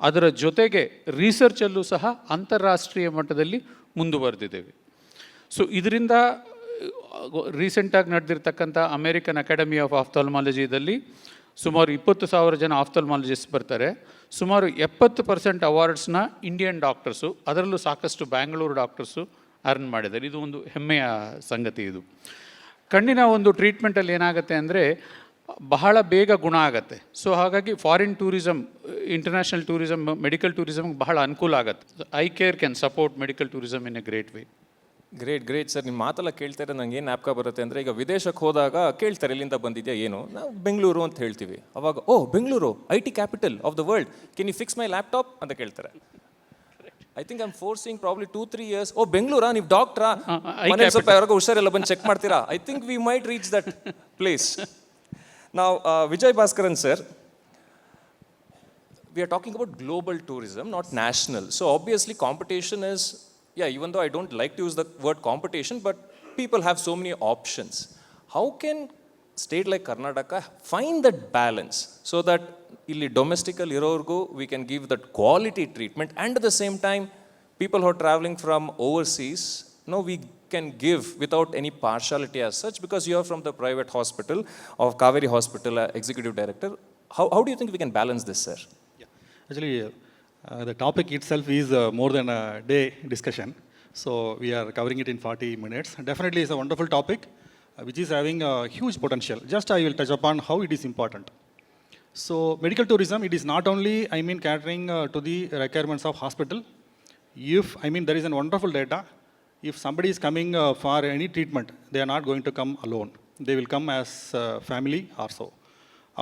ಅದರ ಜೊತೆಗೆ ರಿಸರ್ಚಲ್ಲೂ ಸಹ ಅಂತಾರಾಷ್ಟ್ರೀಯ ಮಟ್ಟದಲ್ಲಿ ಮುಂದುವರೆದಿದ್ದೇವೆ. ಸೊ ಇದರಿಂದ ರೀಸೆಂಟಾಗಿ ನಡೆದಿರ್ತಕ್ಕಂಥ ಅಮೇರಿಕನ್ ಅಕಾಡೆಮಿ ಆಫ್ ಆಫ್ಥಾಲ್ಮಾಲಜಿದಲ್ಲಿ ಸುಮಾರು 20,000 ಜನ ಆಫ್ಥಾಲ್ಮಾಲಜಿಸ್ಟ್ ಬರ್ತಾರೆ. ಸುಮಾರು 70% ಅವಾರ್ಡ್ಸ್ನ ಇಂಡಿಯನ್ ಡಾಕ್ಟರ್ಸು, ಅದರಲ್ಲೂ ಸಾಕಷ್ಟು ಬ್ಯಾಂಗ್ಳೂರು ಡಾಕ್ಟರ್ಸು ಅರ್ನ್ ಮಾಡಿದ್ದಾರೆ. ಇದು ಒಂದು ಹೆಮ್ಮೆಯ ಸಂಗತಿ. ಇದು ಕಣ್ಣಿನ ಒಂದು ಟ್ರೀಟ್ಮೆಂಟಲ್ಲಿ ಏನಾಗುತ್ತೆ ಅಂದರೆ ಬಹಳ ಬೇಗ ಗುಣ ಆಗುತ್ತೆ. ಸೊ ಹಾಗಾಗಿ foreign tourism, international tourism, medical ಟೂರಿಸಮ್ಗೆ ಬಹಳ ಅನುಕೂಲ ಆಗುತ್ತೆ. Eye care can support medical tourism in a great way. Great sir. ನಿಮ್ಮ ಮಾತೆಲ್ಲ ಕೇಳ್ತಾರೆ ನಂಗೆ ಏನು ಜ್ಞಾಪಕ ಬರುತ್ತೆ ಅಂದರೆ, ಈಗ ವಿದೇಶಕ್ಕೆ ಹೋದಾಗ ಕೇಳ್ತಾರೆ ಎಲ್ಲಿಂದ ಬಂದಿದೆಯಾ ಏನು, ನಾವು ಬೆಂಗಳೂರು ಅಂತ ಹೇಳ್ತೀವಿ. ಅವಾಗ Bengaluru IT capital of the world, can you fix my laptop ಅಂತ ಕೇಳ್ತಾರೆ. I think I am forcing probably 2-3 years. ಬೆಂಗಳೂರಾ, ನೀವು ಡಾಕ್ಟ್ರಾ, ಮನೇಲಿ ಸ್ವಲ್ಪ ಯಾವಾಗ ಹುಷಾರೆಲ್ಲ ಬಂದು ಚೆಕ್ ಮಾಡ್ತೀರಾ? I think we might reach that place. ನಾವು Vijay Bhaskaran sir, we are talking about global tourism, not national. So obviously competition is, even though I don't like to use the word competition, but people have so many options. How can state like Karnataka find that balance so that illi domestical irovrgu we can give that quality treatment, and at the same time people who are traveling from overseas, we can give without any partiality as such, because you are from the private hospital of Kaveri Hospital, Executive Director. How do you think we can balance this, sir? Actually, the topic itself is more than a day discussion. So we are covering it in 40 minutes. Definitely it's a wonderful topic which is having a huge potential. Just I will touch upon how it is important. So medical tourism, it is not only, catering to the requirements of hospital. There is a wonderful data. If somebody is coming for any treatment, they are not going to come alone. They will come as family also.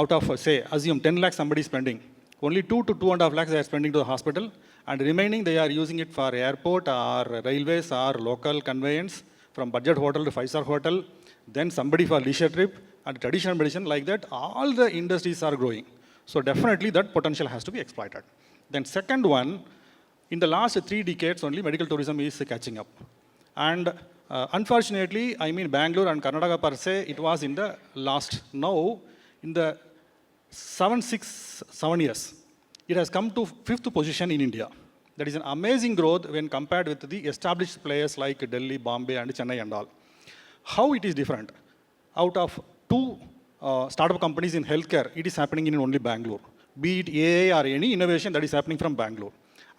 Out of, say, assume 10 lakhs somebody is spending. Only 2 to 2.5 lakhs they are spending to the hospital, and remaining they are using it for airport or railways or local conveyance from budget hotel to 5-star hotel, then somebody for leisure trip and traditional medicine. Like that, all the industries are growing. So definitely that potential has to be exploited. Then second one, in the last 3 decades only medical tourism is catching up. And unfortunately, Bangalore and Karnataka per se, it was in the last. Now, in the 7 years, it has come to 5th position in India. That is an amazing growth when compared with the established players like Delhi, Bombay and Chennai and all. How it is different? Out of 2 startup companies in healthcare, it is happening in only Bangalore. Be it AI or any innovation, that is happening from Bangalore.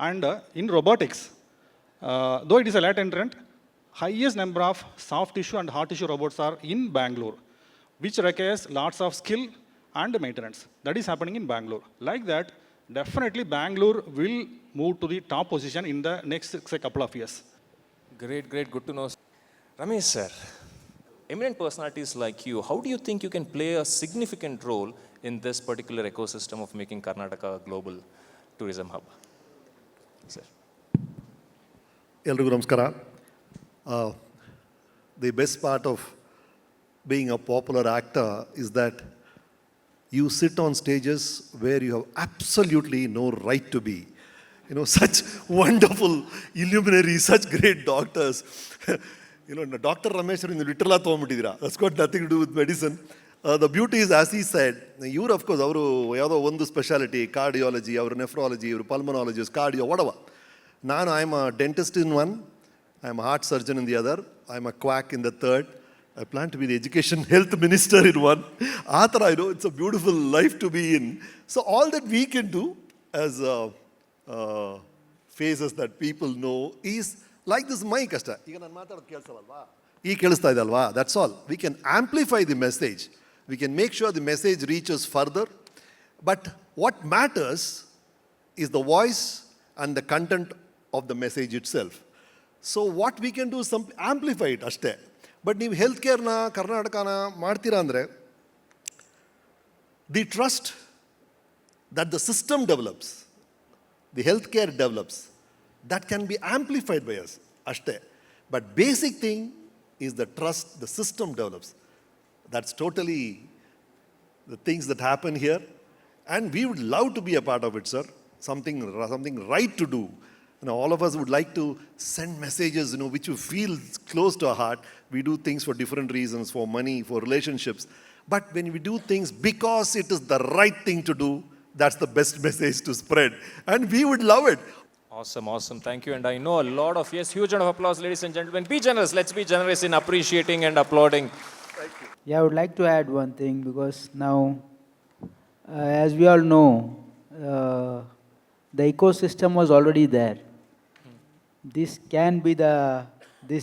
And in robotics, though it is a late entrant, highest number of soft tissue and hard tissue robots are in Bangalore, which requires lots of skill and maintenance. That is happening in Bangalore. Like that, definitely Bangalore will move to the top position in the next couple of years. Great, good to know. Ramesh sir, eminent personalities like you, how do you think you can play a significant role in this particular ecosystem of making Karnataka a global tourism hub? Sir. Elrigu namaskara. The best part of being a popular actor is that you sit on stages where you have absolutely no right to be. Such wonderful illuminaries, such great doctors. Dr. Ramesh in the literal thombittidira. That's got nothing to do with medicine. The beauty is, as he said, you of course, yado one specialty, cardiology, nephrology, pulmonologist, cardio, whatever. I am a dentist in one, I am a heart surgeon in the other, I am a quack in the third. I plan to be the education health minister in one. It's a beautiful life to be in. So all that we can do as phases that people know is like this mic. That's all. We can amplify the message. We can make sure the message reaches further. But what matters is the voice and the content of the message itself. So what we can do is amplify it. But ನೀವು health ಕೇರ್ನ ಕರ್ನಾಟಕನ ಮಾಡ್ತೀರಾ ಅಂದರೆ, the trust that the system develops, the health care develops, that can be amplified by us ಅಷ್ಟೇ. But basic thing is the trust the system develops. That's totally the things that happen here. And we would love to be a part of it, sir. Something right to do. All of us would like to send messages, which we feel close to our heart. We do things for different reasons, for money, for relationships. But when we do things because it is the right thing to do, that's the best message to spread. And we would love it. Awesome, awesome. Thank you. And I know a lot of, yes, huge round of applause, ladies and gentlemen. Be generous. Let's be generous in appreciating and applauding. Yeah, I would like to add one thing because now, as we all know, the ecosystem was already there. This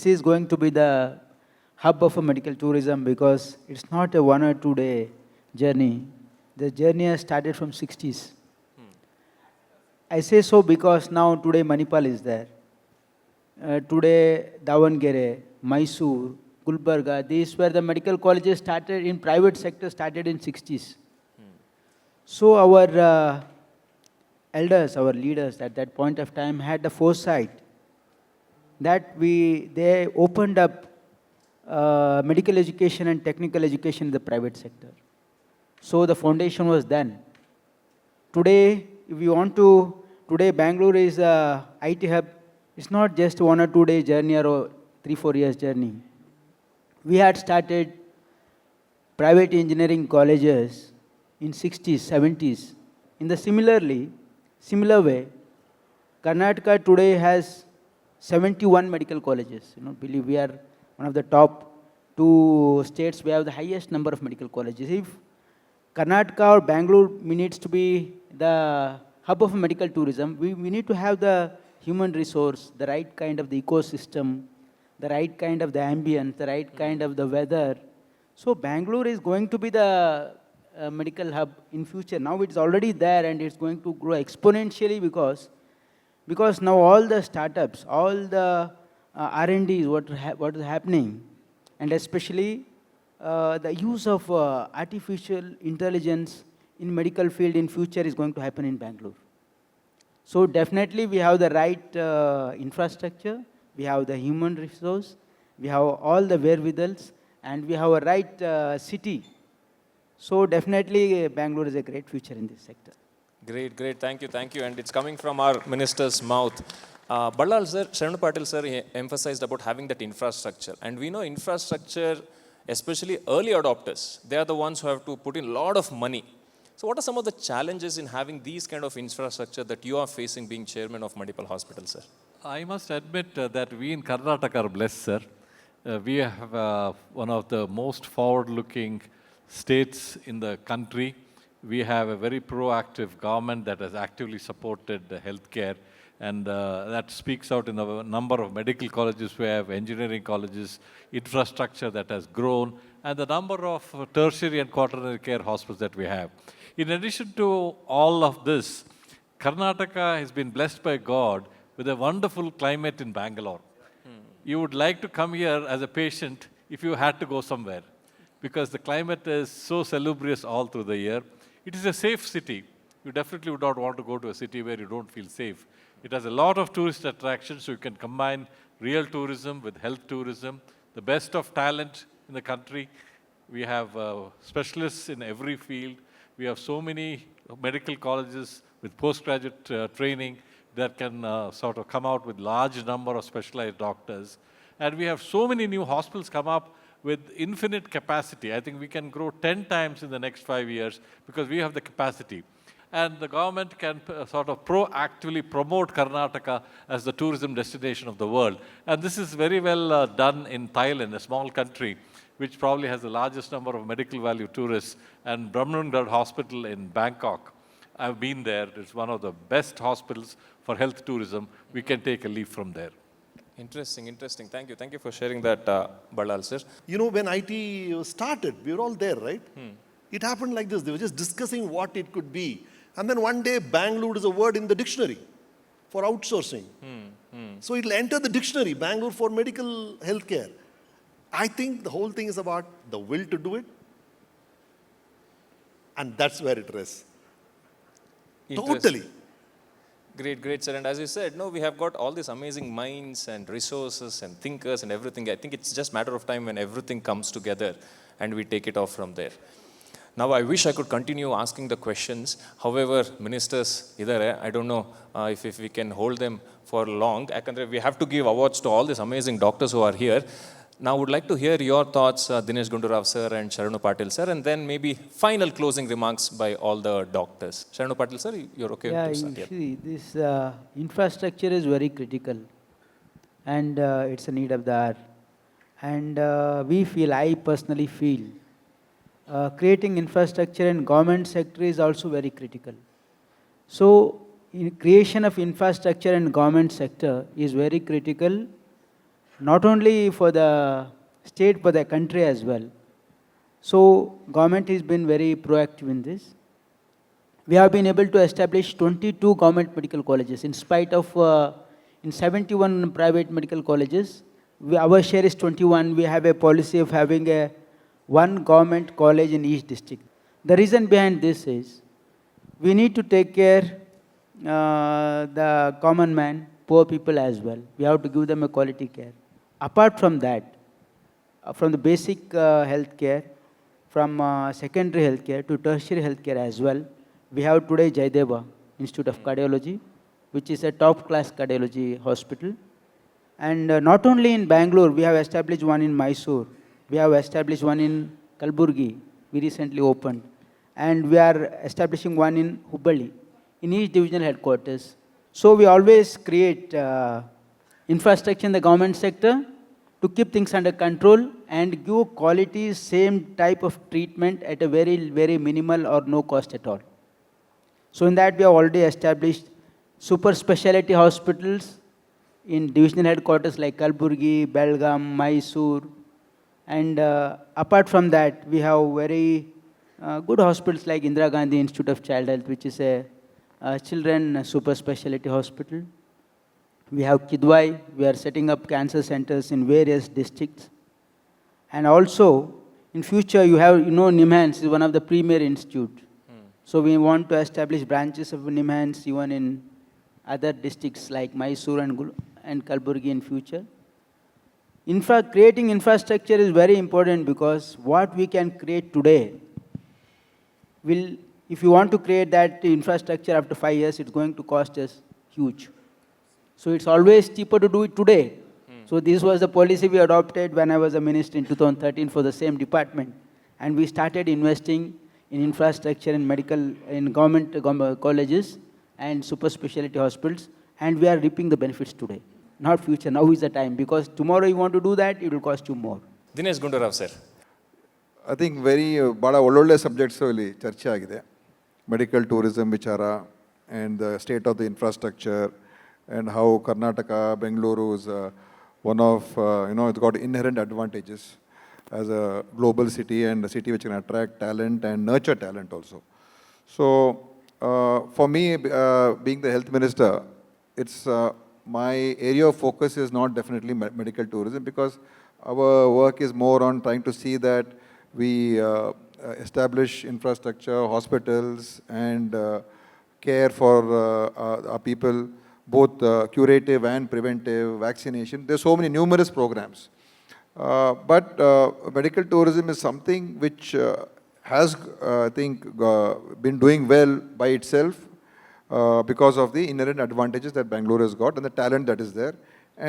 is going to be the hub of a medical tourism because it's not a 1 or 2 day journey. The journey has started from 60s. I say so because now today Manipal is there. Today Davangere, Mysore, Gulbarga, these were the medical colleges started in private sector started in 60s. So our elders, our leaders at that point of time had the foresight that they opened up medical education and technical education in the private sector. So the foundation was done. Today, if you want to, today Bangalore is a IT hub. It's not just 1 or 2 day journey or 3-4 years journey. We had started private engineering colleges in 60s, 70s. In the similar way, Karnataka today has 71 medical colleges. Believe we are one of the top 2 states. We have the highest number of medical colleges. If Karnataka or Bangalore needs to be the hub of medical tourism, we need to have the human resource, the right kind of the ecosystem, the right kind of the ambience, the right kind of the weather. So Bangalore is going to be the medical hub in future. Now it's already there and it's going to grow exponentially because now all the startups, all the R&D is what is happening, and especially the use of artificial intelligence in medical field in future is going to happen in Bangalore. So definitely we have the right infrastructure, we have the human resource, we have all the wherewithals, and we have a right city. So definitely Bangalore is a great future in this sector. Great, great. Thank you, thank you. And it's coming from our minister's mouth. Ballal sir, Sharanu Patil sir emphasized about having that infrastructure. And we know infrastructure, especially early adopters, they are the ones who have to put in a lot of money. So what are some of the challenges in having these kind of infrastructure that you are facing being chairman of Manipal Hospital, sir? I must admit that we in Karnataka are blessed, sir. We have one of the most forward-looking states in the country. We have a very proactive government that has actively supported the healthcare, and that speaks out in the number of medical colleges we have, engineering colleges, infrastructure that has grown, and the number of tertiary and quaternary care hospitals that we have. In addition to all of this, Karnataka has been blessed by God with a wonderful climate in Bangalore. You would like to come here as a patient if you had to go somewhere, because the climate is so salubrious all through the year. It is a safe city. You definitely would not want to go to a city where you don't feel safe. It has a lot of tourist attractions, so you can combine real tourism with health tourism, the best of talent in the country. We have specialists in every field. We have so many medical colleges with postgraduate training that can sort of come out with large number of specialized doctors. And we have so many new hospitals come up with infinite capacity. I think we can grow 10 times in the next 5 years because we have the capacity. And the government can sort of proactively promote Karnataka as the tourism destination of the world. And this is very well done in Thailand, a small country, which probably has the largest number of medical value tourists, and Brahmangarh Hospital in Bangkok. I've been there. It's one of the best hospitals for health tourism. We can take a leaf from there. Interesting, interesting. Thank you. Thank you for sharing that, Ballal sir. When IT started, we were all there, right? It happened like this. They were just discussing what it could be. And then one day, Bangalore is a word in the dictionary for outsourcing. So it'll enter the dictionary, Bangalore for medical healthcare. I think the whole thing is about the will to do it. And that's where it rests. Totally. Great, great, sir. And as you said, no, we have got all these amazing minds and resources and thinkers and everything. I think it's just a matter of time when everything comes together and we take it off from there. Now I wish I could continue asking the questions. However, ministers, I don't know if we can hold them for long. We have to give awards to all these amazing doctors who are here. Now, I would like to hear your thoughts, Dinesh Gundurao sir and Sharanu Patil sir, and then maybe final closing remarks by all the doctors. Sharanu Patil sir, you're okay to start here? See, this infrastructure is very critical, and it's a need of the hour. And I personally feel, creating infrastructure in government sector is also very critical. So, creation of infrastructure in government sector is very critical, not only for the state but the country as well. So government has been very proactive in this. We have been able to establish 22 government medical colleges in spite of in 71 private medical colleges. Our share is 21. We have a policy of having one government college in each district. The reason behind this is we need to take care the common man, poor people as well. We have to give them a quality care. Apart from that, from the basic health care, from secondary health care to tertiary health care as well, we have today Jaideva Institute of Cardiology, which is a top-class cardiology hospital. And not only in Bangalore, we have established one in Mysore. We have established one in Kalburgi, we recently opened. And we are establishing one in Hubballi, in each divisional headquarters. So we always create infrastructure in the government sector to keep things under control and give quality, same type of treatment at a very, very minimal or no cost at all. So in that we have already established super specialty hospitals in divisional headquarters like Kalburgi, Belgaum, Mysore. And apart from that, we have very good hospitals like Indira Gandhi Institute of Child Health, which is a children super specialty hospital. We have Kidwai. We are setting up cancer centers in various districts. And also, in future, NIMHANS is one of the premier institutes. So we want to establish branches of NIMHANS even in other districts like Mysore and Kalburgi in future. Creating infrastructure is very important because what we can create today will, if you want to create that infrastructure after 5 years, it's going to cost us huge. So it's always cheaper to do it today. So this was the policy we adopted when I was a minister in 2013 for the same department. And we started investing in infrastructure in government colleges and super specialty hospitals. And we are reaping the benefits today, not future. Now is the time, because tomorrow you want to do that, it will cost you more. Dinesh Gundurao sir. I think bada ಒಳ್ಳೊಳ್ಳೆ subjects ಇಲ್ಲಿ ಚರ್ಚೆ ಆಗಿದೆ. Medical tourism ವಿಚಾರ and the state of the infrastructure and how Karnataka, Bengaluru is one of, it's got inherent advantages as a global city and a city which can attract talent and nurture talent also. So for me, being the health minister, it's my area of focus is not definitely medical tourism, because our work is more on trying to see that we establish infrastructure, hospitals, and care for our people, both curative and preventive, vaccination. There's so many numerous programs. But medical tourism is something which has, I think, been doing well by itself because of the inherent advantages that Bangalore has got and the talent that is there,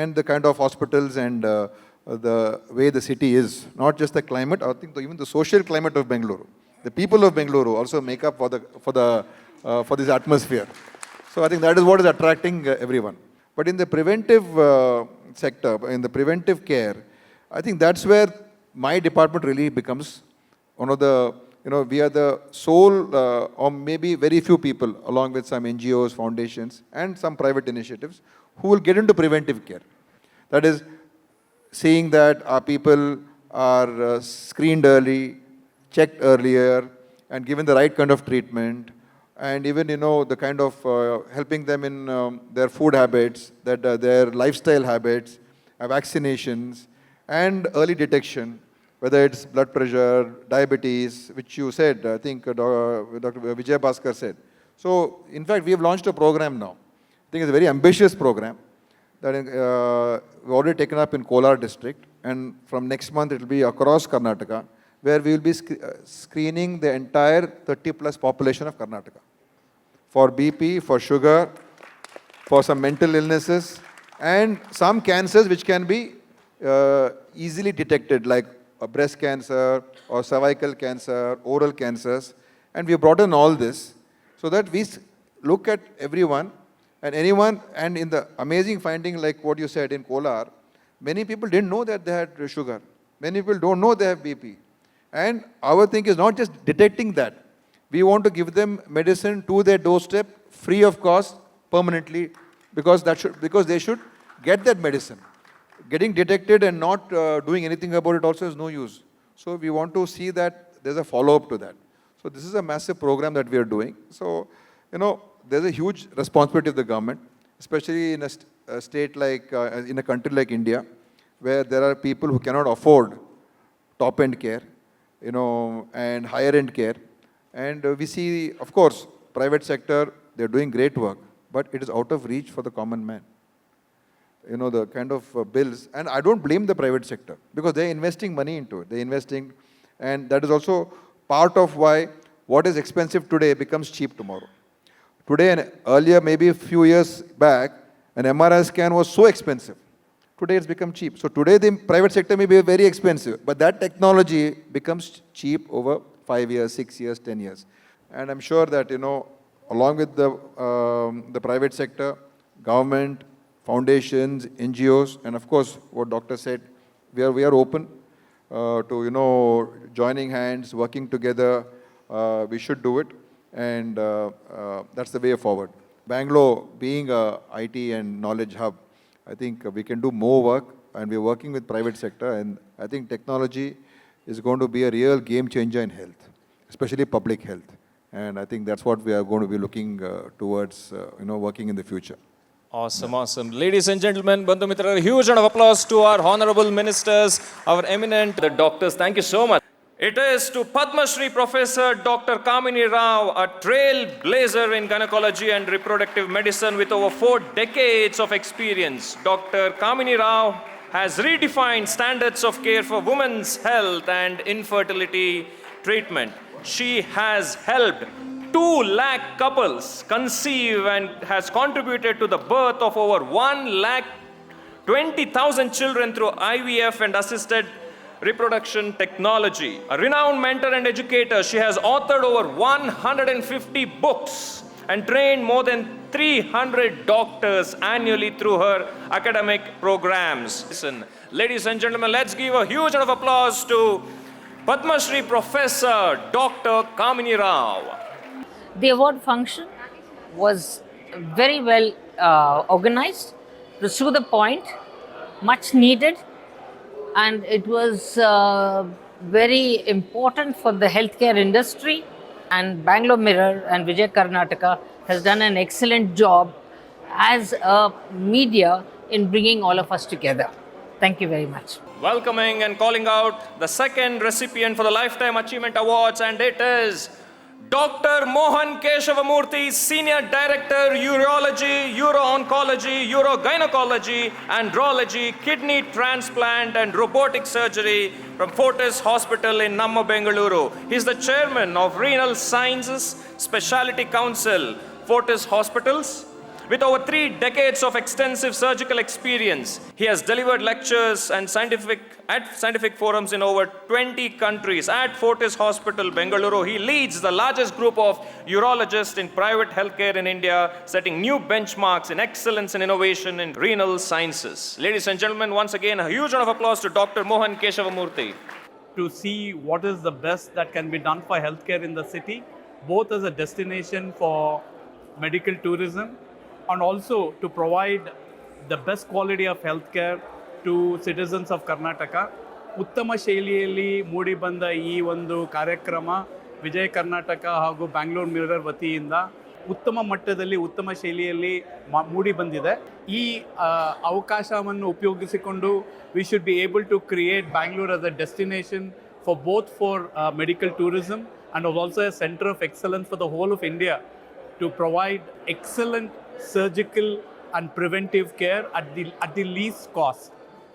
and the kind of hospitals and the way the city is. Not just the climate, I think even the social climate of Bangalore. The people of Bangalore also make up for this atmosphere. So I think that is what is attracting everyone. But in the preventive sector, in the preventive care, I think that's where my department really becomes one of the, we are the sole, or maybe very few people, along with some NGOs, foundations, and some private initiatives, who will get into preventive care. That is, seeing that our people are screened early, checked earlier, and given the right kind of treatment, and even, the kind of helping them in their food habits, their lifestyle habits, vaccinations, and early detection, whether it's blood pressure, diabetes, which you said, I think Dr. Vijay Bhaskar said. So, in fact, we have launched a program now. I think it's a very ambitious program that we've already taken up in Kolar district, and from next month it will be across Karnataka, where we will be screening the entire 30 plus population of Karnataka for BP, for sugar, for some mental illnesses, and some cancers which can be easily detected, like breast cancer or cervical cancer, oral cancers. And we brought in all this so that we look at everyone and anyone. And in the amazing finding, like what you said in Kolar, many people didn't know that they had sugar. Many people don't know they have BP. And our thing is not just detecting that. We want to give them medicine to their doorstep, free of cost, permanently, because they should get that medicine. Getting detected and not doing anything about it also is no use. So we want to see that there's a follow-up to that. So this is a massive program that we are doing. So, there's a huge responsibility of the government, especially in a state like, in a country like India, where there are people who cannot afford top-end care, and higher-end care. And we see, of course, private sector, they're doing great work, but it is out of reach for the common man. The kind of bills, and I don't blame the private sector because they're investing money into it. They're investing, and that is also part of why what is expensive today becomes cheap tomorrow. Today and earlier, maybe a few years back, an MRI scan was so expensive. Today it's become cheap. So today the private sector may be very expensive, but that technology becomes cheap over 5 years, 6 years, 10 years. And I'm sure that, along with the private sector, government, foundations, NGOs, and of course, what doctor said, we are open to, joining hands, working together. We should do it, and that's the way forward. Bangalore being a IT and knowledge hub, I think we can do more work, and we're working with private sector, and I think technology is going to be a real game changer in health, especially public health. And I think that's what we are going to be looking towards, working in the future. Awesome, awesome. Ladies and gentlemen, Bandhu Mitra, a huge round of applause to our honorable ministers, our eminent the doctors. Thank you so much. It is to Padma Shri Professor Dr. Kamini Rao, a trailblazer in gynecology and reproductive medicine with over 4 decades of experience. Dr. Kamini Rao has redefined standards of care for women's health and infertility treatment. She has helped 2 lakh couples conceive and has contributed to the birth of over 1,20,000 children through IVF and assisted reproduction technology. A renowned mentor and educator, she has authored over 150 books and trained more than 300 doctors annually through her academic programs. Listen, ladies and gentlemen, let's give a huge round of applause to Padma Shri Professor Dr. Kamini Rao. The award function was very well organized, it was to the point, much needed, and it was very important for the healthcare industry. And Bangalore Mirror and Vijay Karnataka has done an excellent job as a media in bringing all of us together. Thank you very much. Welcoming and calling out the second recipient for the Lifetime Achievement Awards, and it is Dr. Mohan Keshavamurthy, Senior Director, Urology, Uro-Oncology, Urogynecology, Andrology, Kidney Transplant and Robotic Surgery from Fortis Hospital in Namma, Bengaluru. He is the Chairman of Renal Sciences Specialty Council, Fortis Hospitals. With over 3 decades of extensive surgical experience, he has delivered lectures and scientific forums in over 20 countries. At Fortis Hospital, Bengaluru, he leads the largest group of urologists in private healthcare in India, setting new benchmarks in excellence and innovation in renal sciences. Ladies and gentlemen, once again, a huge round of applause to Dr. Mohan Keshavamurthy. To see what is the best that can be done for healthcare in the city, both as a destination for medical tourism, and also to provide the best quality of healthcare to citizens of Karnataka. ಉತ್ತಮ ಶೈಲಿಯಲ್ಲಿ ಮೂಡಿ ಬಂದ ಈ ಒಂದು ಕಾರ್ಯಕ್ರಮ ವಿಜಯ ಕರ್ನಾಟಕ ಹಾಗೂ Bangalore mirror ವತಿಯಿಂದ ಉತ್ತಮ ಮಟ್ಟದಲ್ಲಿ ಉತ್ತಮ ಶೈಲಿಯಲ್ಲಿ ಮೂಡಿ ಬಂದಿದೆ. ಈ ಅವಕಾಶವನ್ನು ಉಪಯೋಗಿಸಿಕೊಂಡು we should be able to create Bangalore as a destination for both medical tourism and also a center of excellence for the whole of India to provide excellent surgical and preventive care at the least cost.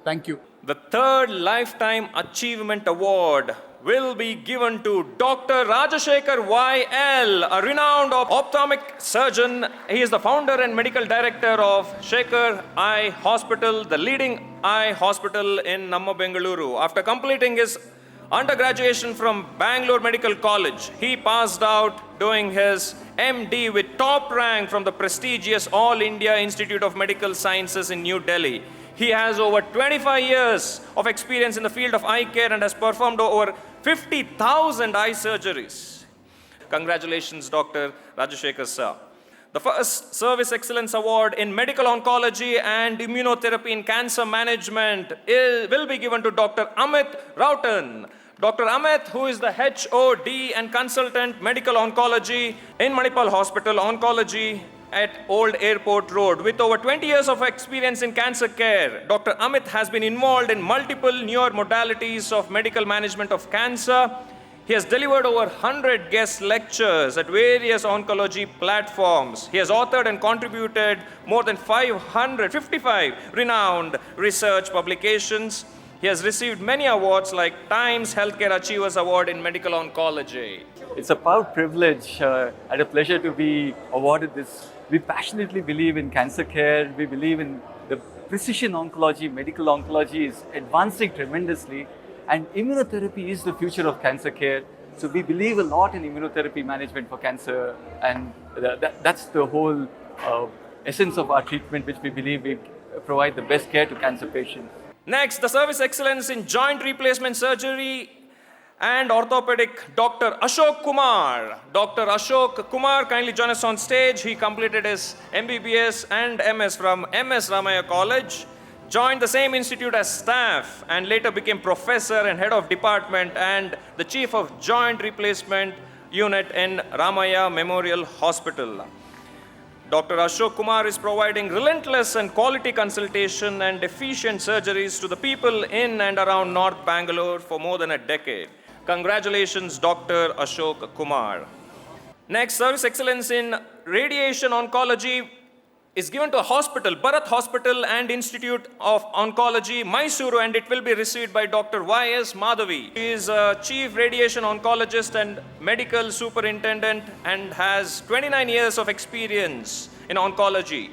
Thank you. The third Lifetime Achievement Award will be given to Dr. Rajashekar Y.L., a renowned ophthalmic surgeon. He is the founder and medical director of Shekhar Eye Hospital, the leading eye hospital in Namma Bengaluru. After completing his undergraduation from Bangalore Medical College, he passed out doing his MD with top rank from the prestigious All India Institute of Medical Sciences in New Delhi. He has over 25 years of experience in the field of eye care and has performed over 50,000 eye surgeries. Congratulations, Dr. Rajashekar sir. The first Service Excellence Award in Medical Oncology and Immunotherapy in Cancer Management will be given to Dr. Amit Rautan. Dr. Amit, who is the HOD and Consultant Medical Oncology in Manipal Hospital Oncology at Old Airport Road. With over 20 years of experience in cancer care, Dr. Amit has been involved in multiple newer modalities of medical management of cancer. He has delivered over 100 guest lectures at various oncology platforms. He has authored and contributed more than 555 renowned research publications. He has received many awards like Times Healthcare Achievers Award in Medical Oncology. It's a proud privilege and a pleasure to be awarded this. We passionately believe in cancer care. We believe in the precision oncology. Medical oncology is advancing tremendously, and immunotherapy is the future of cancer care. So we believe a lot in immunotherapy management for cancer, and that's the whole essence of our treatment, which we believe we provide the best care to cancer patients. Next, the Service Excellence in Joint Replacement Surgery and Orthopedic, Dr. Ashok Kumar. Dr. Ashok Kumar, kindly join us on stage. He completed his MBBS and MS from MS Ramaya College, joined the same institute as staff, and later became professor and head of department and the chief of Joint Replacement Unit in Ramaya Memorial Hospital. Dr. Ashok Kumar is providing relentless and quality consultation and efficient surgeries to the people in and around North Bangalore for more than a decade. Congratulations, Dr. Ashok Kumar. Next, Service Excellence in Radiation Oncology is given to a hospital, Bharat Hospital and Institute of Oncology, Mysuru, and it will be received by Dr. Y.S. Madhavi. He is a chief radiation oncologist and medical superintendent and has 29 years of experience in oncology.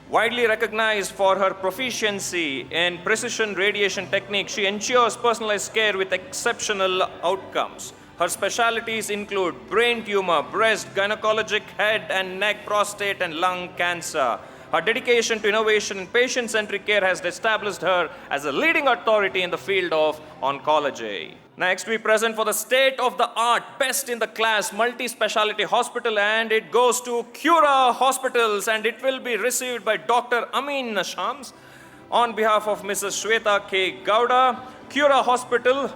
Widely recognized for her proficiency in precision radiation techniques, she ensures personalized care with exceptional outcomes. Her specialties include brain tumor, breast, gynecologic, head and neck, prostate and lung cancer. Her dedication to innovation and patient-centric care has established her as a leading authority in the field of oncology. Next, we present for the state-of-the-art, best-in-the-class multi-speciality hospital, and it goes to Cura Hospitals, and it will be received by Dr. Amin Shams on behalf of Mrs. Shweta K. Gowda. Cura Hospital,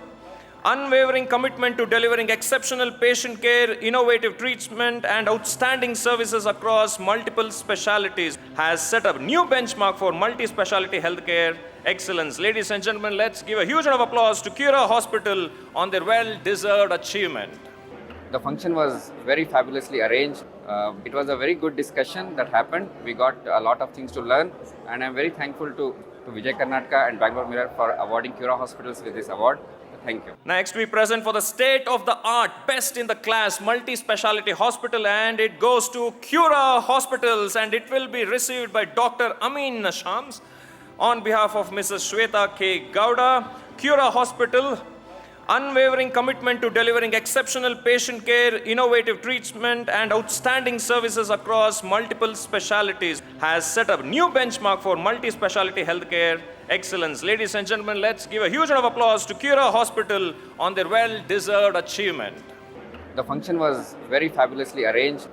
unwavering commitment to delivering exceptional patient care, innovative treatment, and outstanding services across multiple specialties, has set a new benchmark for multi-speciality healthcare excellence. Ladies and gentlemen, let's give a huge round of applause to Cura Hospital on their well-deserved achievement. The function was very fabulously arranged. It was a very good discussion that happened. We got a lot of things to learn, and I'm very thankful to Vijay Karnataka and Bangalore Mirror for awarding Cura Hospitals with this award. Thank you. Next, we present for the state-of-the-art, best-in-the-class multi-speciality hospital, and it goes to Cura Hospitals, and it will be received by Dr. Amin Shams on behalf of Mrs. Shweta K. Gowda. Cura Hospital, unwavering commitment to delivering exceptional patient care, innovative treatment, and outstanding services across multiple specialties, has set a new benchmark for multi-speciality healthcare excellence. Ladies and gentlemen, let's give a huge round of applause to Cura Hospital on their well-deserved achievement. The function was very fabulously arranged.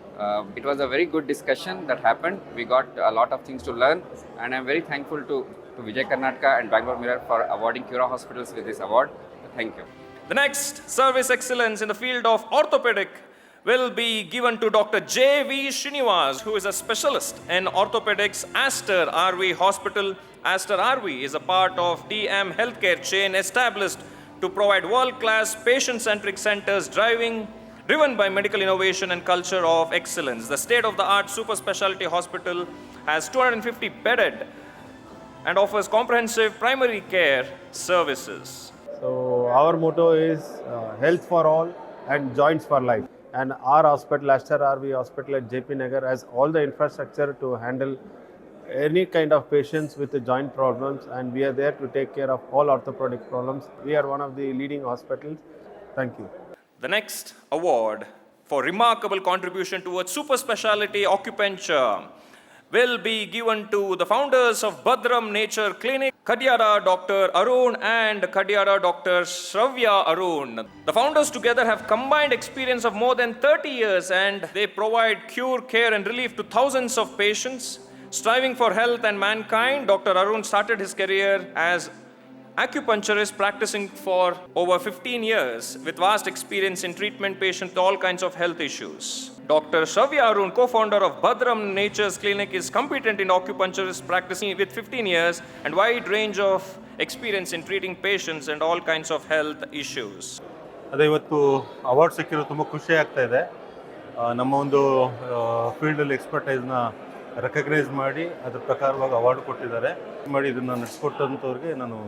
It was a very good discussion that happened. We got a lot of things to learn, and I'm very thankful to Vijay Karnataka and Bangalore Mirror for awarding Cura Hospitals with this award. Thank you. The next Service Excellence in the field of orthopedic will be given to Dr. J.V. Srinivas, who is a specialist in orthopedics, Aster RV Hospital. Aster RV is a part of DM healthcare chain established to provide world-class patient-centric centers driven by medical innovation and culture of excellence. The state-of-the-art super specialty hospital has 250 bedded and offers comprehensive primary care services. So our motto is health for all and joints for life. And our hospital, Aster RV Hospital at JP Nagar, has all the infrastructure to handle any kind of patients with the joint problems, and we are there to take care of all orthopedic problems. We are one of the leading hospitals. Thank you. The next award for remarkable contribution towards super specialty acupuncture will be given to the founders of Badram Nature Clinic, Kadiyara Dr. Arun and Kadiyara Dr. Shravya Arun. The founders together have combined experience of more than 30 years, and they provide cure, care and relief to thousands of patients. Striving for health and mankind, Dr. Arun started his career as acupuncturist practicing for over 15 years with vast experience in treatment patients with all kinds of health issues. Dr. Shravya Arun, co-founder of Badram Nature's Clinic, is competent in acupuncturist practicing with 15 years and wide range of experience in treating patients and all kinds of health issues. ಅದೇ ಇವತ್ತು award ಸಿಕ್ಕಿರೋದು ತುಂಬ ಖುಷಿ ಆಗ್ತಾ ಇದೆ. ನಮ್ಮ ಒಂದು ಫೀಲ್ಡಲ್ಲಿ ಎಕ್ಸ್ಪರ್ಟೈಸ್ನ ರೆಕಗ್ನೈಸ್ ಮಾಡಿ ಅದ್ರ ಪ್ರಕಾರವಾಗಿ ಅವಾರ್ಡ್ ಕೊಟ್ಟಿದ್ದಾರೆ. ಮಾಡಿ ಇದನ್ನು ನಡೆಸ್ಕೊಟ್ಟಂಥವ್ರಿಗೆ ನಾನು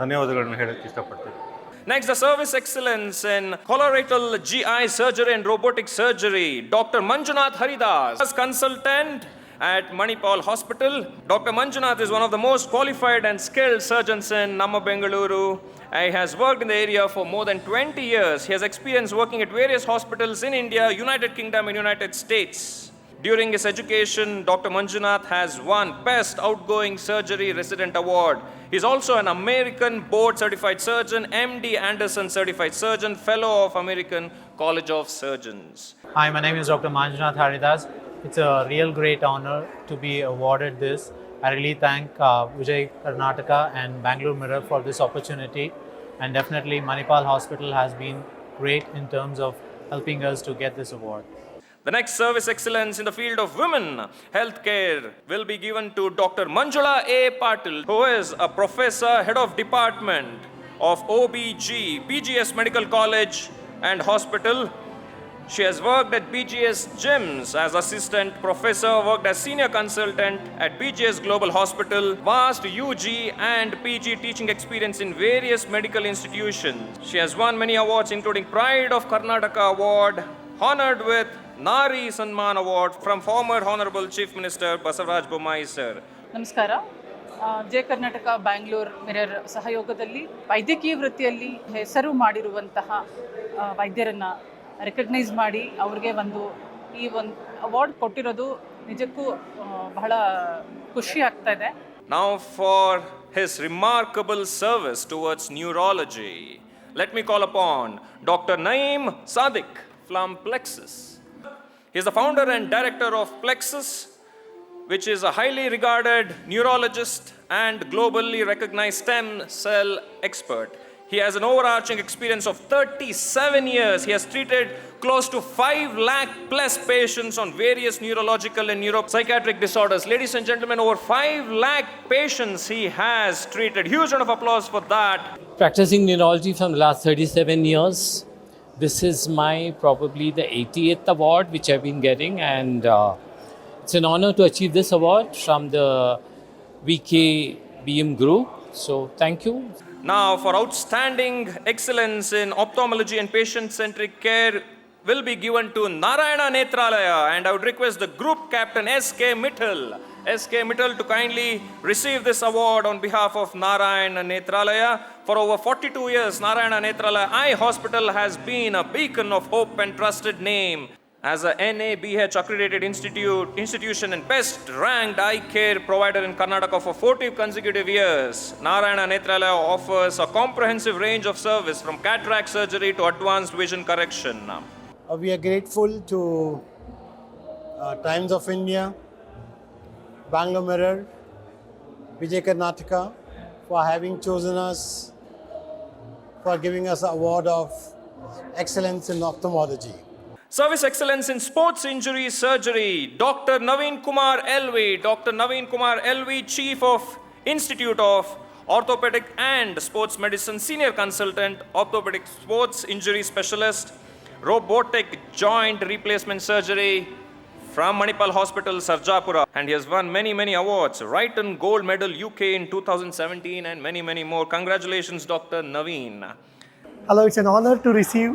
ಧನ್ಯವಾದಗಳನ್ನ ಹೇಳಕ್ಕೆ ಇಷ್ಟಪಡ್ತೀನಿ. Next, the service excellence in colorectal GI surgery and robotic surgery, Dr. Manjunath Haridas, as consultant at Manipal Hospital. Dr. Manjunath is one of the most qualified and skilled surgeons in Namma Bengaluru. He has worked in the area for more than 20 years. He has experience working at various hospitals in India, United Kingdom and United States. During his education, Dr. Manjunath has won Best Outgoing Surgery Resident Award. He is also an American Board Certified Surgeon, MD Anderson Certified Surgeon, Fellow of American College of Surgeons. Hi, my name is Dr. Manjunath Haridas. It's a real great honor to be awarded this. I really thank Vijay Karnataka and Bangalore Mirror for this opportunity. And definitely Manipal Hospital has been great in terms of helping us to get this award. The next service excellence in the field of women healthcare will be given to Dr. Manjula A. Patil, who is a professor, head of department of OBG, BGS Medical College and Hospital. She has worked at BGS gyms as assistant professor, worked as senior consultant at BGS Global Hospital, vast UG and PG teaching experience in various medical institutions. She has won many awards including Pride of Karnataka Award, honored with Nari Sanman Award from former Honorable Chief Minister Basavaraj Bommai sir. ನಮಸ್ಕಾರ. J Karnataka Bangalore mirror ಸಹಯೋಗದಲ್ಲಿ ವೈದ್ಯಕೀಯ ವೃತ್ತಿಯಲ್ಲಿ ಹೆಸರು ಮಾಡಿರುವಂತಹ ವೈದ್ಯರನ್ನು recognise ಮಾಡಿ ಅವ್ರಿಗೆ ಈ ಒಂದು ಅವಾರ್ಡ್ ಕೊಟ್ಟಿರೋದು ನಿಜಕ್ಕೂ ಬಹಳ ಖುಷಿ ಆಗ್ತಾ ಇದೆ. Now for his remarkable service towards neurology, let me call upon Dr. Naeem Sadiq from Plexus. He is the founder and director of Plexus, which is a highly regarded neurologist and globally recognized stem cell expert. He has an overarching experience of 37 years. He has treated close to 5 lakh plus patients on various neurological and neuropsychiatric disorders. Ladies and gentlemen, over 5 lakh patients he has treated. Huge round of applause for that. Practicing neurology from the last 37 years. This is probably the 80th award which I've been getting, and it's an honor to achieve this award from the VKBM group. So thank you. Now for outstanding excellence in ophthalmology and patient-centric care will be given to Narayana Netralaya, and I would request the group captain SK Mittal to kindly receive this award on behalf of Narayana Netralaya. For over 42 years, Narayana Netralaya Eye Hospital has been a beacon of hope and trusted name. As a NABH accredited institution and best ranked eye care provider in Karnataka for 40 consecutive years, Narayana Netralaya offers a comprehensive range of service from cataract surgery to advanced vision correction. We are grateful to Times of India, Bangalore Mirror, Vijay Karnataka for having chosen us, for giving us an award of excellence in ophthalmology. Service excellence in sports injury surgery, Dr. Naveen Kumar LV. Dr. Naveen Kumar LV, Chief of Institute of Orthopedic and Sports Medicine, Senior Consultant, Orthopedic Sports Injury Specialist, Robotic Joint Replacement Surgery, from Manipal Hospital, Sarjapura, and he has won many awards. Wrighton Gold Medal UK in 2017 and many more. Congratulations, Dr. Naveen. Hello, it's an honor to receive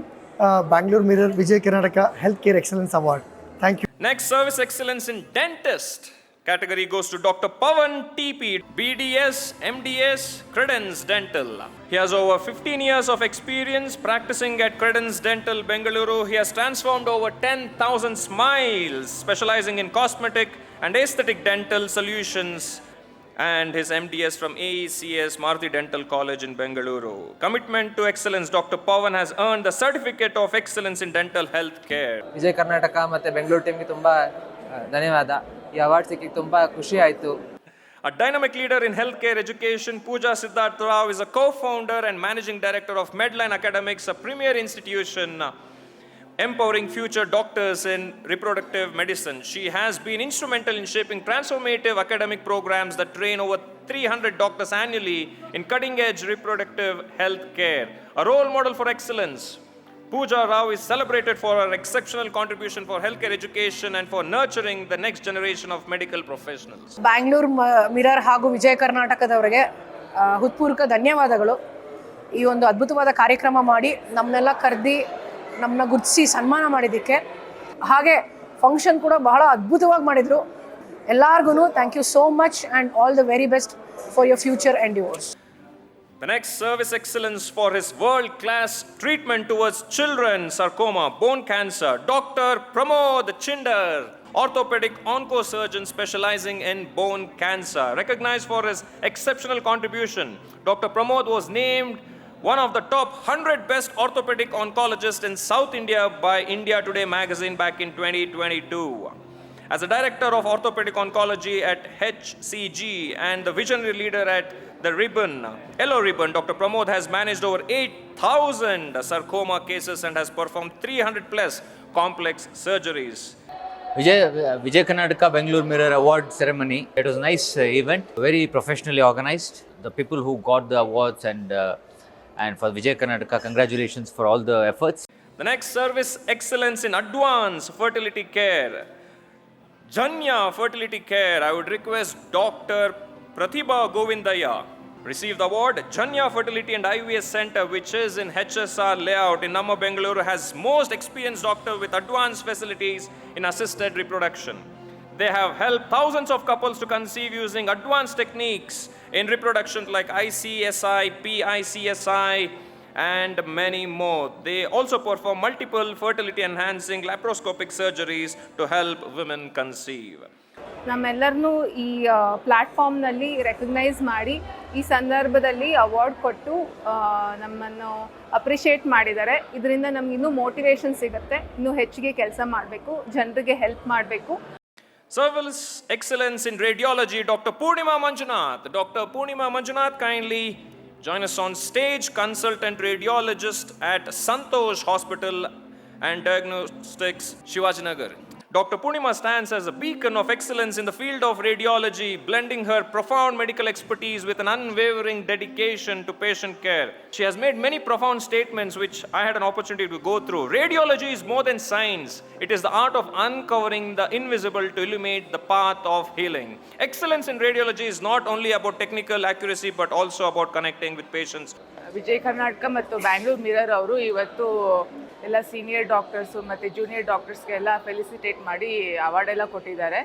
Bangalore Mirror Vijay Karnataka Healthcare Excellence Award. Thank you. Next, Service Excellence in Dentist category goes to Dr. Pavan TP, BDS, MDS, Credence Dental. He has over 15 years of experience practicing at Credence Dental, Bengaluru. He has transformed over 10,000 smiles, specializing in cosmetic and aesthetic dental solutions, and his MDS from AECS Maruti Dental College in Bengaluru. Commitment to excellence, Dr. Pavan has earned the Certificate of Excellence in Dental Health Care. Vijay Karnataka ಮತ್ತು ಬೆಂಗಳೂರು ಟೀಮ್ಗೆ ತುಂಬ ಧನ್ಯವಾದ. ಈ award ಸಿಕ್ಕಿ ತುಂಬ ಖುಷಿ ಆಯಿತು. A dynamic leader in healthcare education, Pooja Siddharth Rao is a co-founder and managing director of Medline Academics, a premier institution empowering future doctors in reproductive medicine. She has been instrumental in shaping transformative academic programs that train over 300 doctors annually in cutting-edge reproductive health care. A role model for excellence, Pooja Rao is celebrated for her exceptional contribution for healthcare education and for nurturing the next generation of medical professionals. Bangalore mirror ಹಾಗೂ ವಿಜಯ ಕರ್ನಾಟಕದವರಿಗೆ ಹೃತ್ಪೂರ್ವಕ ಧನ್ಯವಾದಗಳು. ಈ ಒಂದು ಅದ್ಭುತವಾದ ಕಾರ್ಯಕ್ರಮ ಮಾಡಿ ನಮ್ಮನ್ನೆಲ್ಲ ಕರೆದಿ ನಮ್ಮನ್ನ ಗುರುತಿಸಿ ಸನ್ಮಾನ ಮಾಡಿದ್ದಕ್ಕೆ, ಹಾಗೆ ಫಂಕ್ಷನ್ ಕೂಡ ಬಹಳ ಅದ್ಭುತವಾಗಿ ಮಾಡಿದರು. ಎಲ್ಲರಿಗೂ thank you so much and all the very best for your future endeavours. The next Service Excellence for his world-class treatment towards children sarcoma, bone cancer, Dr. Pramod Chinder, orthopedic oncosurgeon specializing in bone cancer. Recognized for his exceptional contribution, Dr. Pramod was named one of the top 100 best orthopedic oncologists in South India by India Today magazine back in 2022. As a director of orthopedic oncology at HCG and the visionary leader at the Yellow Ribbon, Dr. Pramod has managed over 8,000 sarcoma cases and has performed 300 plus complex surgeries. Vijay Karnataka Bangalore Mirror Award ceremony. It was a nice event, very professionally organized. The people who got the awards and for Vijay Karnataka, congratulations for all the efforts. The next Service Excellence in Advanced Fertility Care, Janya Fertility Care. I would request Dr. Pratibha Govindaya receive the award. Janya Fertility and IVF Center, which is in HSR layout in Namma, Bengaluru, has most experienced doctor with advanced facilities in assisted reproduction. They have helped thousands of couples to conceive using advanced techniques in reproduction like ICSI, PICSI, and many more. They also perform multiple fertility enhancing laparoscopic surgeries to help women conceive. ನಮ್ಮೆಲ್ಲರನ್ನೂ ಈ ಪ್ಲ್ಯಾಟ್ಫಾರ್ಮ್ನಲ್ಲಿ recognise ಮಾಡಿ ಈ ಸಂದರ್ಭದಲ್ಲಿ award ಕೊಟ್ಟು ನಮ್ಮನ್ನು appreciate ಮಾಡಿದ್ದಾರೆ. ಇದರಿಂದ ನಮ್ಗೆ ಇನ್ನೂ ಮೋಟಿವೇಶನ್ ಸಿಗುತ್ತೆ, ಇನ್ನೂ ಹೆಚ್ಚಿಗೆ ಕೆಲಸ ಮಾಡಬೇಕು, ಜನರಿಗೆ ಹೆಲ್ಪ್ ಮಾಡಬೇಕು. Service Excellence in Radiology, Dr. Purnima Manjunath. Dr. Purnima Manjunath, kindly join us on stage. Consultant radiologist at Santosh Hospital and Diagnostics, Shivajinagar. Dr. Purnima stands as a beacon of excellence in the field of radiology, blending her profound medical expertise with an unwavering dedication to patient care. She has made many profound statements which I had an opportunity to go through. Radiology is more than science. It is the art of uncovering the invisible to illuminate the path of healing. Excellence in radiology is not only about technical accuracy but also about connecting with patients. Vijay Karnataka ಮತ್ತು Bangalore mirror ಅವರು ಇವತ್ತು ಎಲ್ಲ senior doctors ಮತ್ತು junior ಡಾಕ್ಟರ್ಸ್ಗೆಲ್ಲ felicitate ಮಾಡಿ award ಎಲ್ಲ ಕೊಟ್ಟಿದ್ದಾರೆ.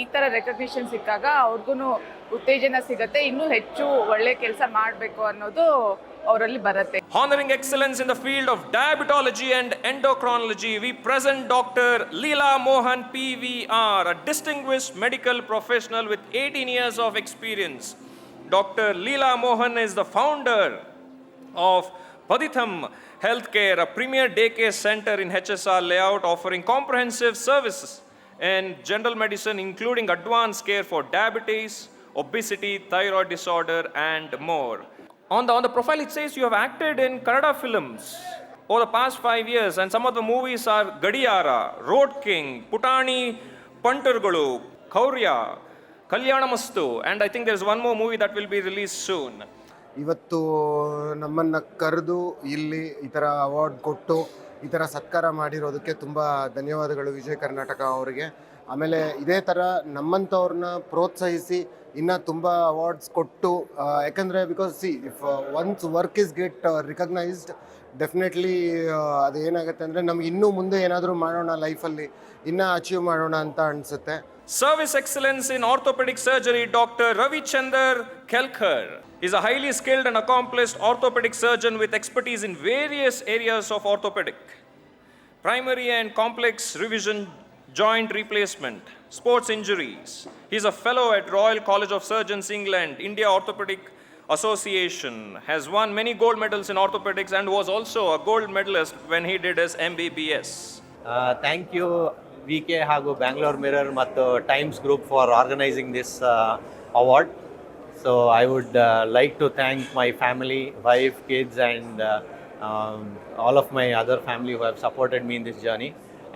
ಈ ಥರ ರೆಕಗ್ನಿಷನ್ ಸಿಕ್ಕಾಗ ಅವ್ರಿಗೂ ಉತ್ತೇಜನ ಸಿಗುತ್ತೆ, ಇನ್ನೂ ಹೆಚ್ಚು ಒಳ್ಳೆ ಕೆಲಸ ಮಾಡಬೇಕು ಅನ್ನೋದು ಅವರಲ್ಲಿ ಬರುತ್ತೆ. Honoring excellence in the field of diabetology and endocrinology, we present Dr. Leela Mohan PVR, a distinguished medical professional with 18 years of experience. Dr. Leela Mohan is the founder of Paditham Healthcare, a premier daycare center in HSR layout offering comprehensive services in general medicine including advanced care for diabetes, obesity, thyroid disorder and more. On the profile it says you have acted in Kannada films over the past 5 years and some of the movies are Gadiyara, Road King, Putani Pantargalu, Kaurya, Kalyana and I think there is one more movie that will be released soon. ಇವತ್ತು ನಮ್ಮನ್ನು ಕರೆದು ಇಲ್ಲಿ ಈ ಥರ award ಕೊಟ್ಟು ಈ ಥರ ಸತ್ಕಾರ ಮಾಡಿರೋದಕ್ಕೆ ತುಂಬ ಧನ್ಯವಾದಗಳು ವಿಜಯ ಕರ್ನಾಟಕ ಅವರಿಗೆ. ಆಮೇಲೆ ಇದೇ ಥರ ನಮ್ಮಂಥವ್ರನ್ನ ಪ್ರೋತ್ಸಾಹಿಸಿ ಇನ್ನೂ ತುಂಬ ಅವಾರ್ಡ್ಸ್ ಕೊಟ್ಟು, ಯಾಕಂದರೆ because C if once work is get recognised, definitely ಅದೇನಾಗುತ್ತೆ ಅಂದರೆ ನಮ್ಗೆ ಇನ್ನೂ ಮುಂದೆ ಏನಾದರೂ ಮಾಡೋಣ ಲೈಫಲ್ಲಿ, ಇನ್ನೂ ಅಚೀವ್ ಮಾಡೋಣ ಅಂತ ಅನಿಸುತ್ತೆ. Service Excellence in Orthopedic Surgery, Dr. Ravichandar Kelkar is a highly skilled and accomplished orthopedic surgeon with expertise in various areas of orthopedic, primary and complex revision, joint replacement, sports injuries. He is a fellow at Royal College of Surgeons, England, India Orthopedic Association, has won many gold medals in orthopedics and was also a gold medalist when he did his MBBS. Thank you VK ಹಾಗೂ Bangalore mirror ಮತ್ತು Times group for organising this award. So I would like to thank my family, wife, kids and all of my other family who have supported me in this journey.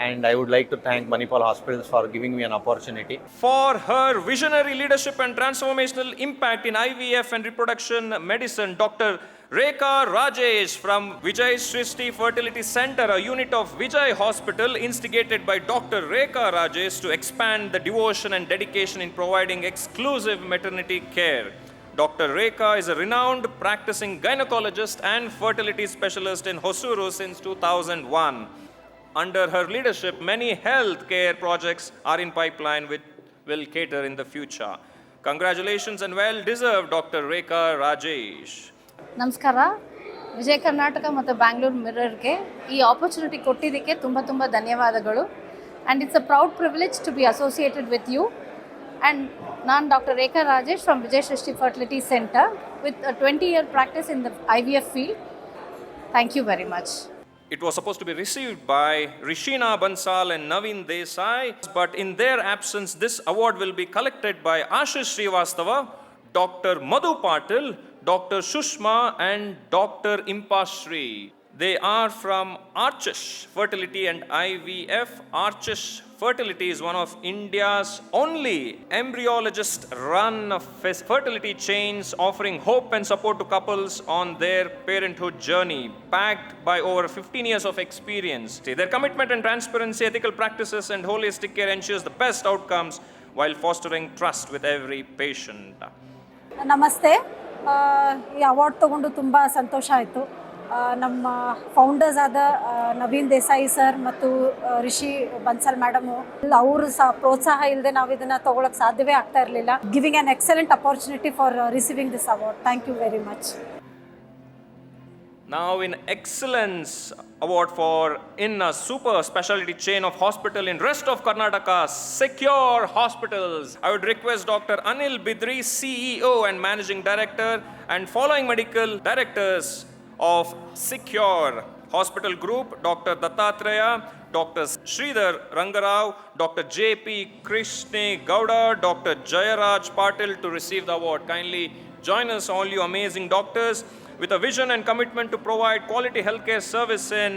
And I would like to thank Manipal Hospitals for giving me an opportunity. For her visionary leadership and transformational impact in IVF and reproduction medicine, Dr. Rekha Rajesh from Vijay Srishti Fertility Center, a unit of Vijay Hospital, instigated by Dr. Rekha Rajesh to expand the devotion and dedication in providing exclusive maternity care. Dr. Rekha is a renowned practicing gynecologist and fertility specialist in Hosuru since 2001. Under her leadership, many healthcare projects are in pipeline which will cater in the future. Congratulations and well-deserved, Dr. Rekha Rajesh. ನಮಸ್ಕಾರ. ವಿಜಯ ಕರ್ನಾಟಕ ಮತ್ತು ಬ್ಯಾಂಗ್ಳೂರ್ ಮಿರರ್ಗೆ ಈ opportunity ಕೊಟ್ಟಿದ್ದಕ್ಕೆ ತುಂಬ ಧನ್ಯವಾದಗಳು. And it's a proud privilege to be associated with you. And ನಾನು doctor Rekha Rajesh from Vijay Srishti fertility centre with 20-year practice in the IVF field. Thank you very much. It was supposed to be received by Rishina Bansal and Naveen Desai, but in their absence, this award will be collected by Ashish Srivastava, Dr. Madhu Patil, Dr. Shushma and Dr. Impashri. They are from Archish Fertility and IVF. Archish Fertility is one of India's only embryologist-run fertility chains offering hope and support to couples on their parenthood journey, backed by over 15 years of experience. Their commitment and transparency, ethical practices and holistic care ensures the best outcomes while fostering trust with every patient. ನಮಸ್ತೆ. ಈ award ತೊಗೊಂಡು ತುಂಬ ಸಂತೋಷ ಆಯಿತು. ನಮ್ಮ founders ಆದ Naveen Desai sir ಮತ್ತು Rishi Bansal madam, ಅವರು ಪ್ರೋತ್ಸಾಹ ಇಲ್ಲದೆ ನಾವು ಇದನ್ನು ತೊಗೊಳಕ್ಕೆ ಸಾಧ್ಯವೇ ಆಗ್ತಾ ಇರಲಿಲ್ಲ. Giving an excellent opportunity for receiving this award. Thank you very much. Now in Excellence Award for in a super specialty chain of hospital in rest of Karnataka, Secure Hospitals. I would request Dr. Anil Bidri, CEO and Managing Director, and following medical directors of Secure Hospital Group, Dr. Dattatreya, Dr. Sridhar Rangarao, Dr. J.P. Krishne Gowda, Dr. Jayaraj Patil to receive the award. Kindly join us, all you amazing doctors, with a vision and commitment to provide quality healthcare service in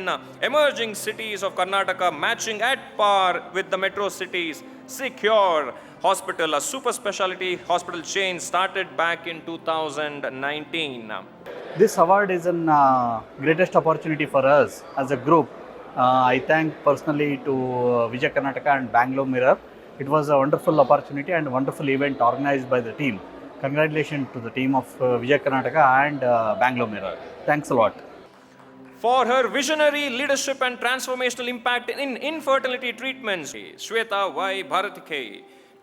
emerging cities of Karnataka, matching at par with the metro cities. Secure Hospital, a super specialty hospital chain started back in 2019. This award is a greatest opportunity for us as a group. I thank personally to Vijay Karnataka and Bangalore Mirror. It was a wonderful opportunity and wonderful event organized by the team. Congratulations to the team of Vijay Karnataka and Bangalore Mirror. Thanks a lot. For her visionary leadership and transformational impact in infertility treatments, Shweta Y. Bharatike.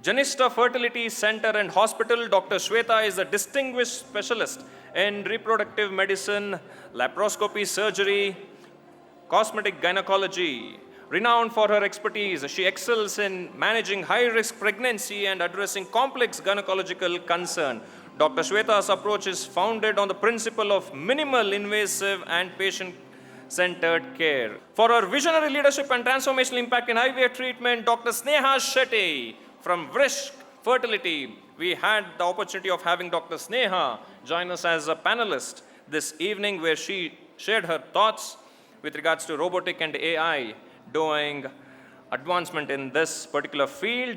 Janista Fertility Center and Hospital, Dr. Shweta is a distinguished specialist in reproductive medicine, laparoscopy surgery, cosmetic gynecology. Renowned for her expertise, she excels in managing high-risk pregnancy and addressing complex gynecological concern. Dr. Shweta's approach is founded on the principle of minimal invasive and patient-centered care. For her visionary leadership and transformational impact in IVF treatment, Dr. Sneha Shetty from Vrishk Fertility. We had the opportunity of having Dr. Sneha join us as a panelist this evening, where she shared her thoughts with regards to robotic and AI doing advancement in this particular field.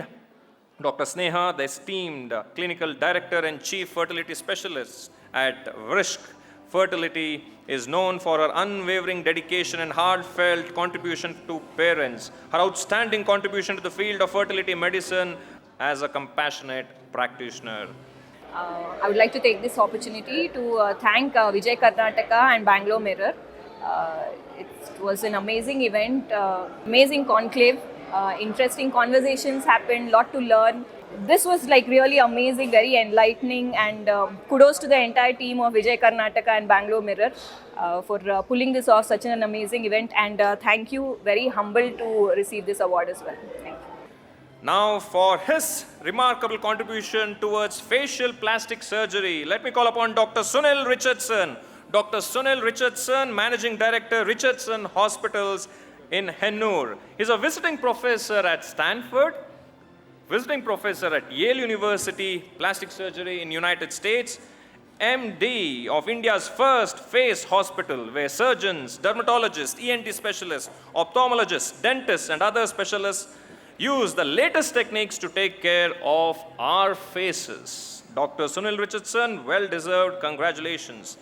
Dr. Sneha, the esteemed clinical director and chief fertility specialist at Vrishk fertility is known for her unwavering dedication and heartfelt contribution to parents, her outstanding contribution to the field of fertility medicine as a compassionate practitioner. I would like to take this opportunity to thank Vijay Karnataka and Bangalore Mirror. It was an amazing event, amazing conclave, interesting conversations happened, lot to learn. This was like really amazing, very enlightening, and kudos to the entire team of Vijay Karnataka and Bangalore Mirror for pulling this off, such an amazing event, and thank you, very humbled to receive this award as well. Thank you. Now, for his remarkable contribution towards facial plastic surgery, let me call upon Dr. Sunil Richardson. Dr. Sunil Richardson, Managing Director, Richardson Hospitals in Hennur. He's a visiting professor at Stanford, visiting professor at Yale University, plastic surgery in United States, MD of India's first face hospital, where surgeons, dermatologists, ENT specialists, ophthalmologists, dentists, and other specialists use the latest techniques to take care of our faces. Dr. Sunil Richardson, well-deserved congratulations.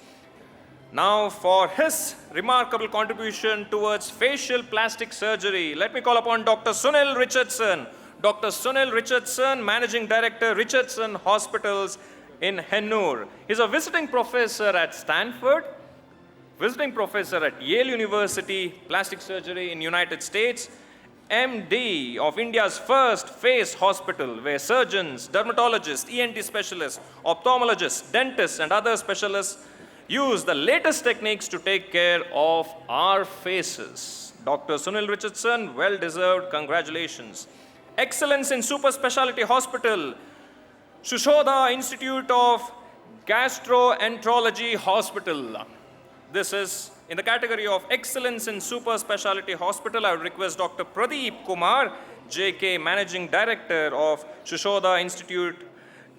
Now, for his remarkable contribution towards facial plastic surgery, let me call upon Dr. Sunil Richardson. Dr. Sunil Richardson, Managing Director, Richardson Hospitals in Hennur. He's a visiting professor at Stanford, visiting professor at Yale University, plastic surgery in United States, MD of India's first face hospital, where surgeons, dermatologists, ENT specialists, ophthalmologists, dentists, and other specialists use the latest techniques to take care of our faces. Dr. Sunil Richardson, well-deserved congratulations. Excellence in Super Specialty Hospital, Shushoda Institute of Gastroenterology Hospital. This is in the category of Excellence in Super Specialty Hospital. I would request Dr. Pradeep Kumar, JK, Managing Director of Shushoda Institute,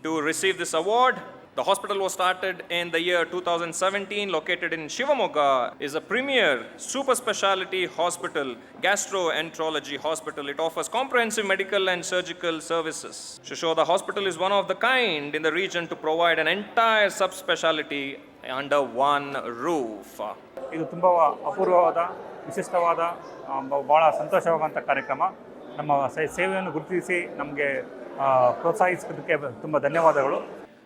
to receive this award. The hospital was started in the year 2017, located in Shivamogga, is a premier super specialty hospital, gastroenterology hospital. It offers comprehensive medical and surgical services. Shushoda Hospital is one of the kind in the region to provide an entire subspecialty under one roof. ಇದು ತುಂಬ ಅಪೂರ್ವವಾದ ವಿಶಿಷ್ಟವಾದ ಭಾಳ ಸಂತೋಷವಾದಂಥ ಕಾರ್ಯಕ್ರಮ. ನಮ್ಮ ಸೇವೆಯನ್ನು ಗುರುತಿಸಿ ನಮಗೆ ಪ್ರೋತ್ಸಾಹಿಸೋದಕ್ಕೆ ತುಂಬ ಧನ್ಯವಾದಗಳು.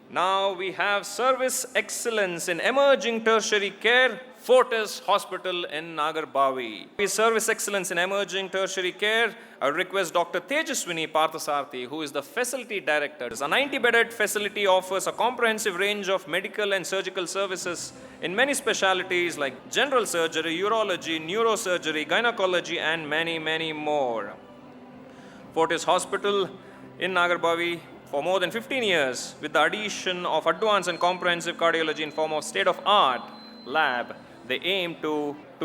Now we have Service Excellence in Emerging Tertiary Care, Fortis Hospital in Nagarbavi. Service Excellence in Emerging Tertiary Care, I would request Dr. Tejaswini Parthasarthi, who is the Facility Director. A 90-bedded facility offers a comprehensive range of medical and surgical services in many specialties like general surgery, urology, neurosurgery, gynecology, and many, many more. Fortis Hospital in Nagarbavi, for more than 15 years, with the addition of advanced and comprehensive cardiology in form of state-of-art lab, they aim to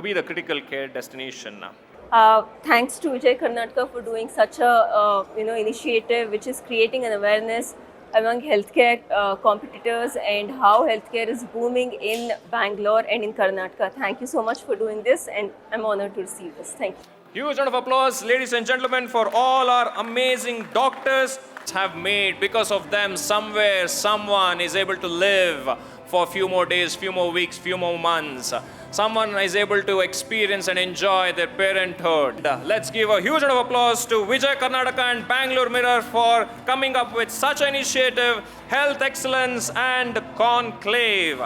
be the critical care destination. Thanks to Vijay Karnataka for doing such a initiative which is creating an awareness among healthcare competitors and how healthcare is booming in Bangalore and in Karnataka. Thank you so much for doing this, and I'm honored to receive this. Thank you. Huge round of applause, ladies and gentlemen, for all our amazing doctors have made. Because of them, somewhere, someone is able to live for a few more days, few more weeks, few more months. Someone is able to experience and enjoy their parenthood. Let's give a huge round of applause to Vijay Karnataka and Bangalore Mirror for coming up with such an initiative, Health Excellence and Conclave.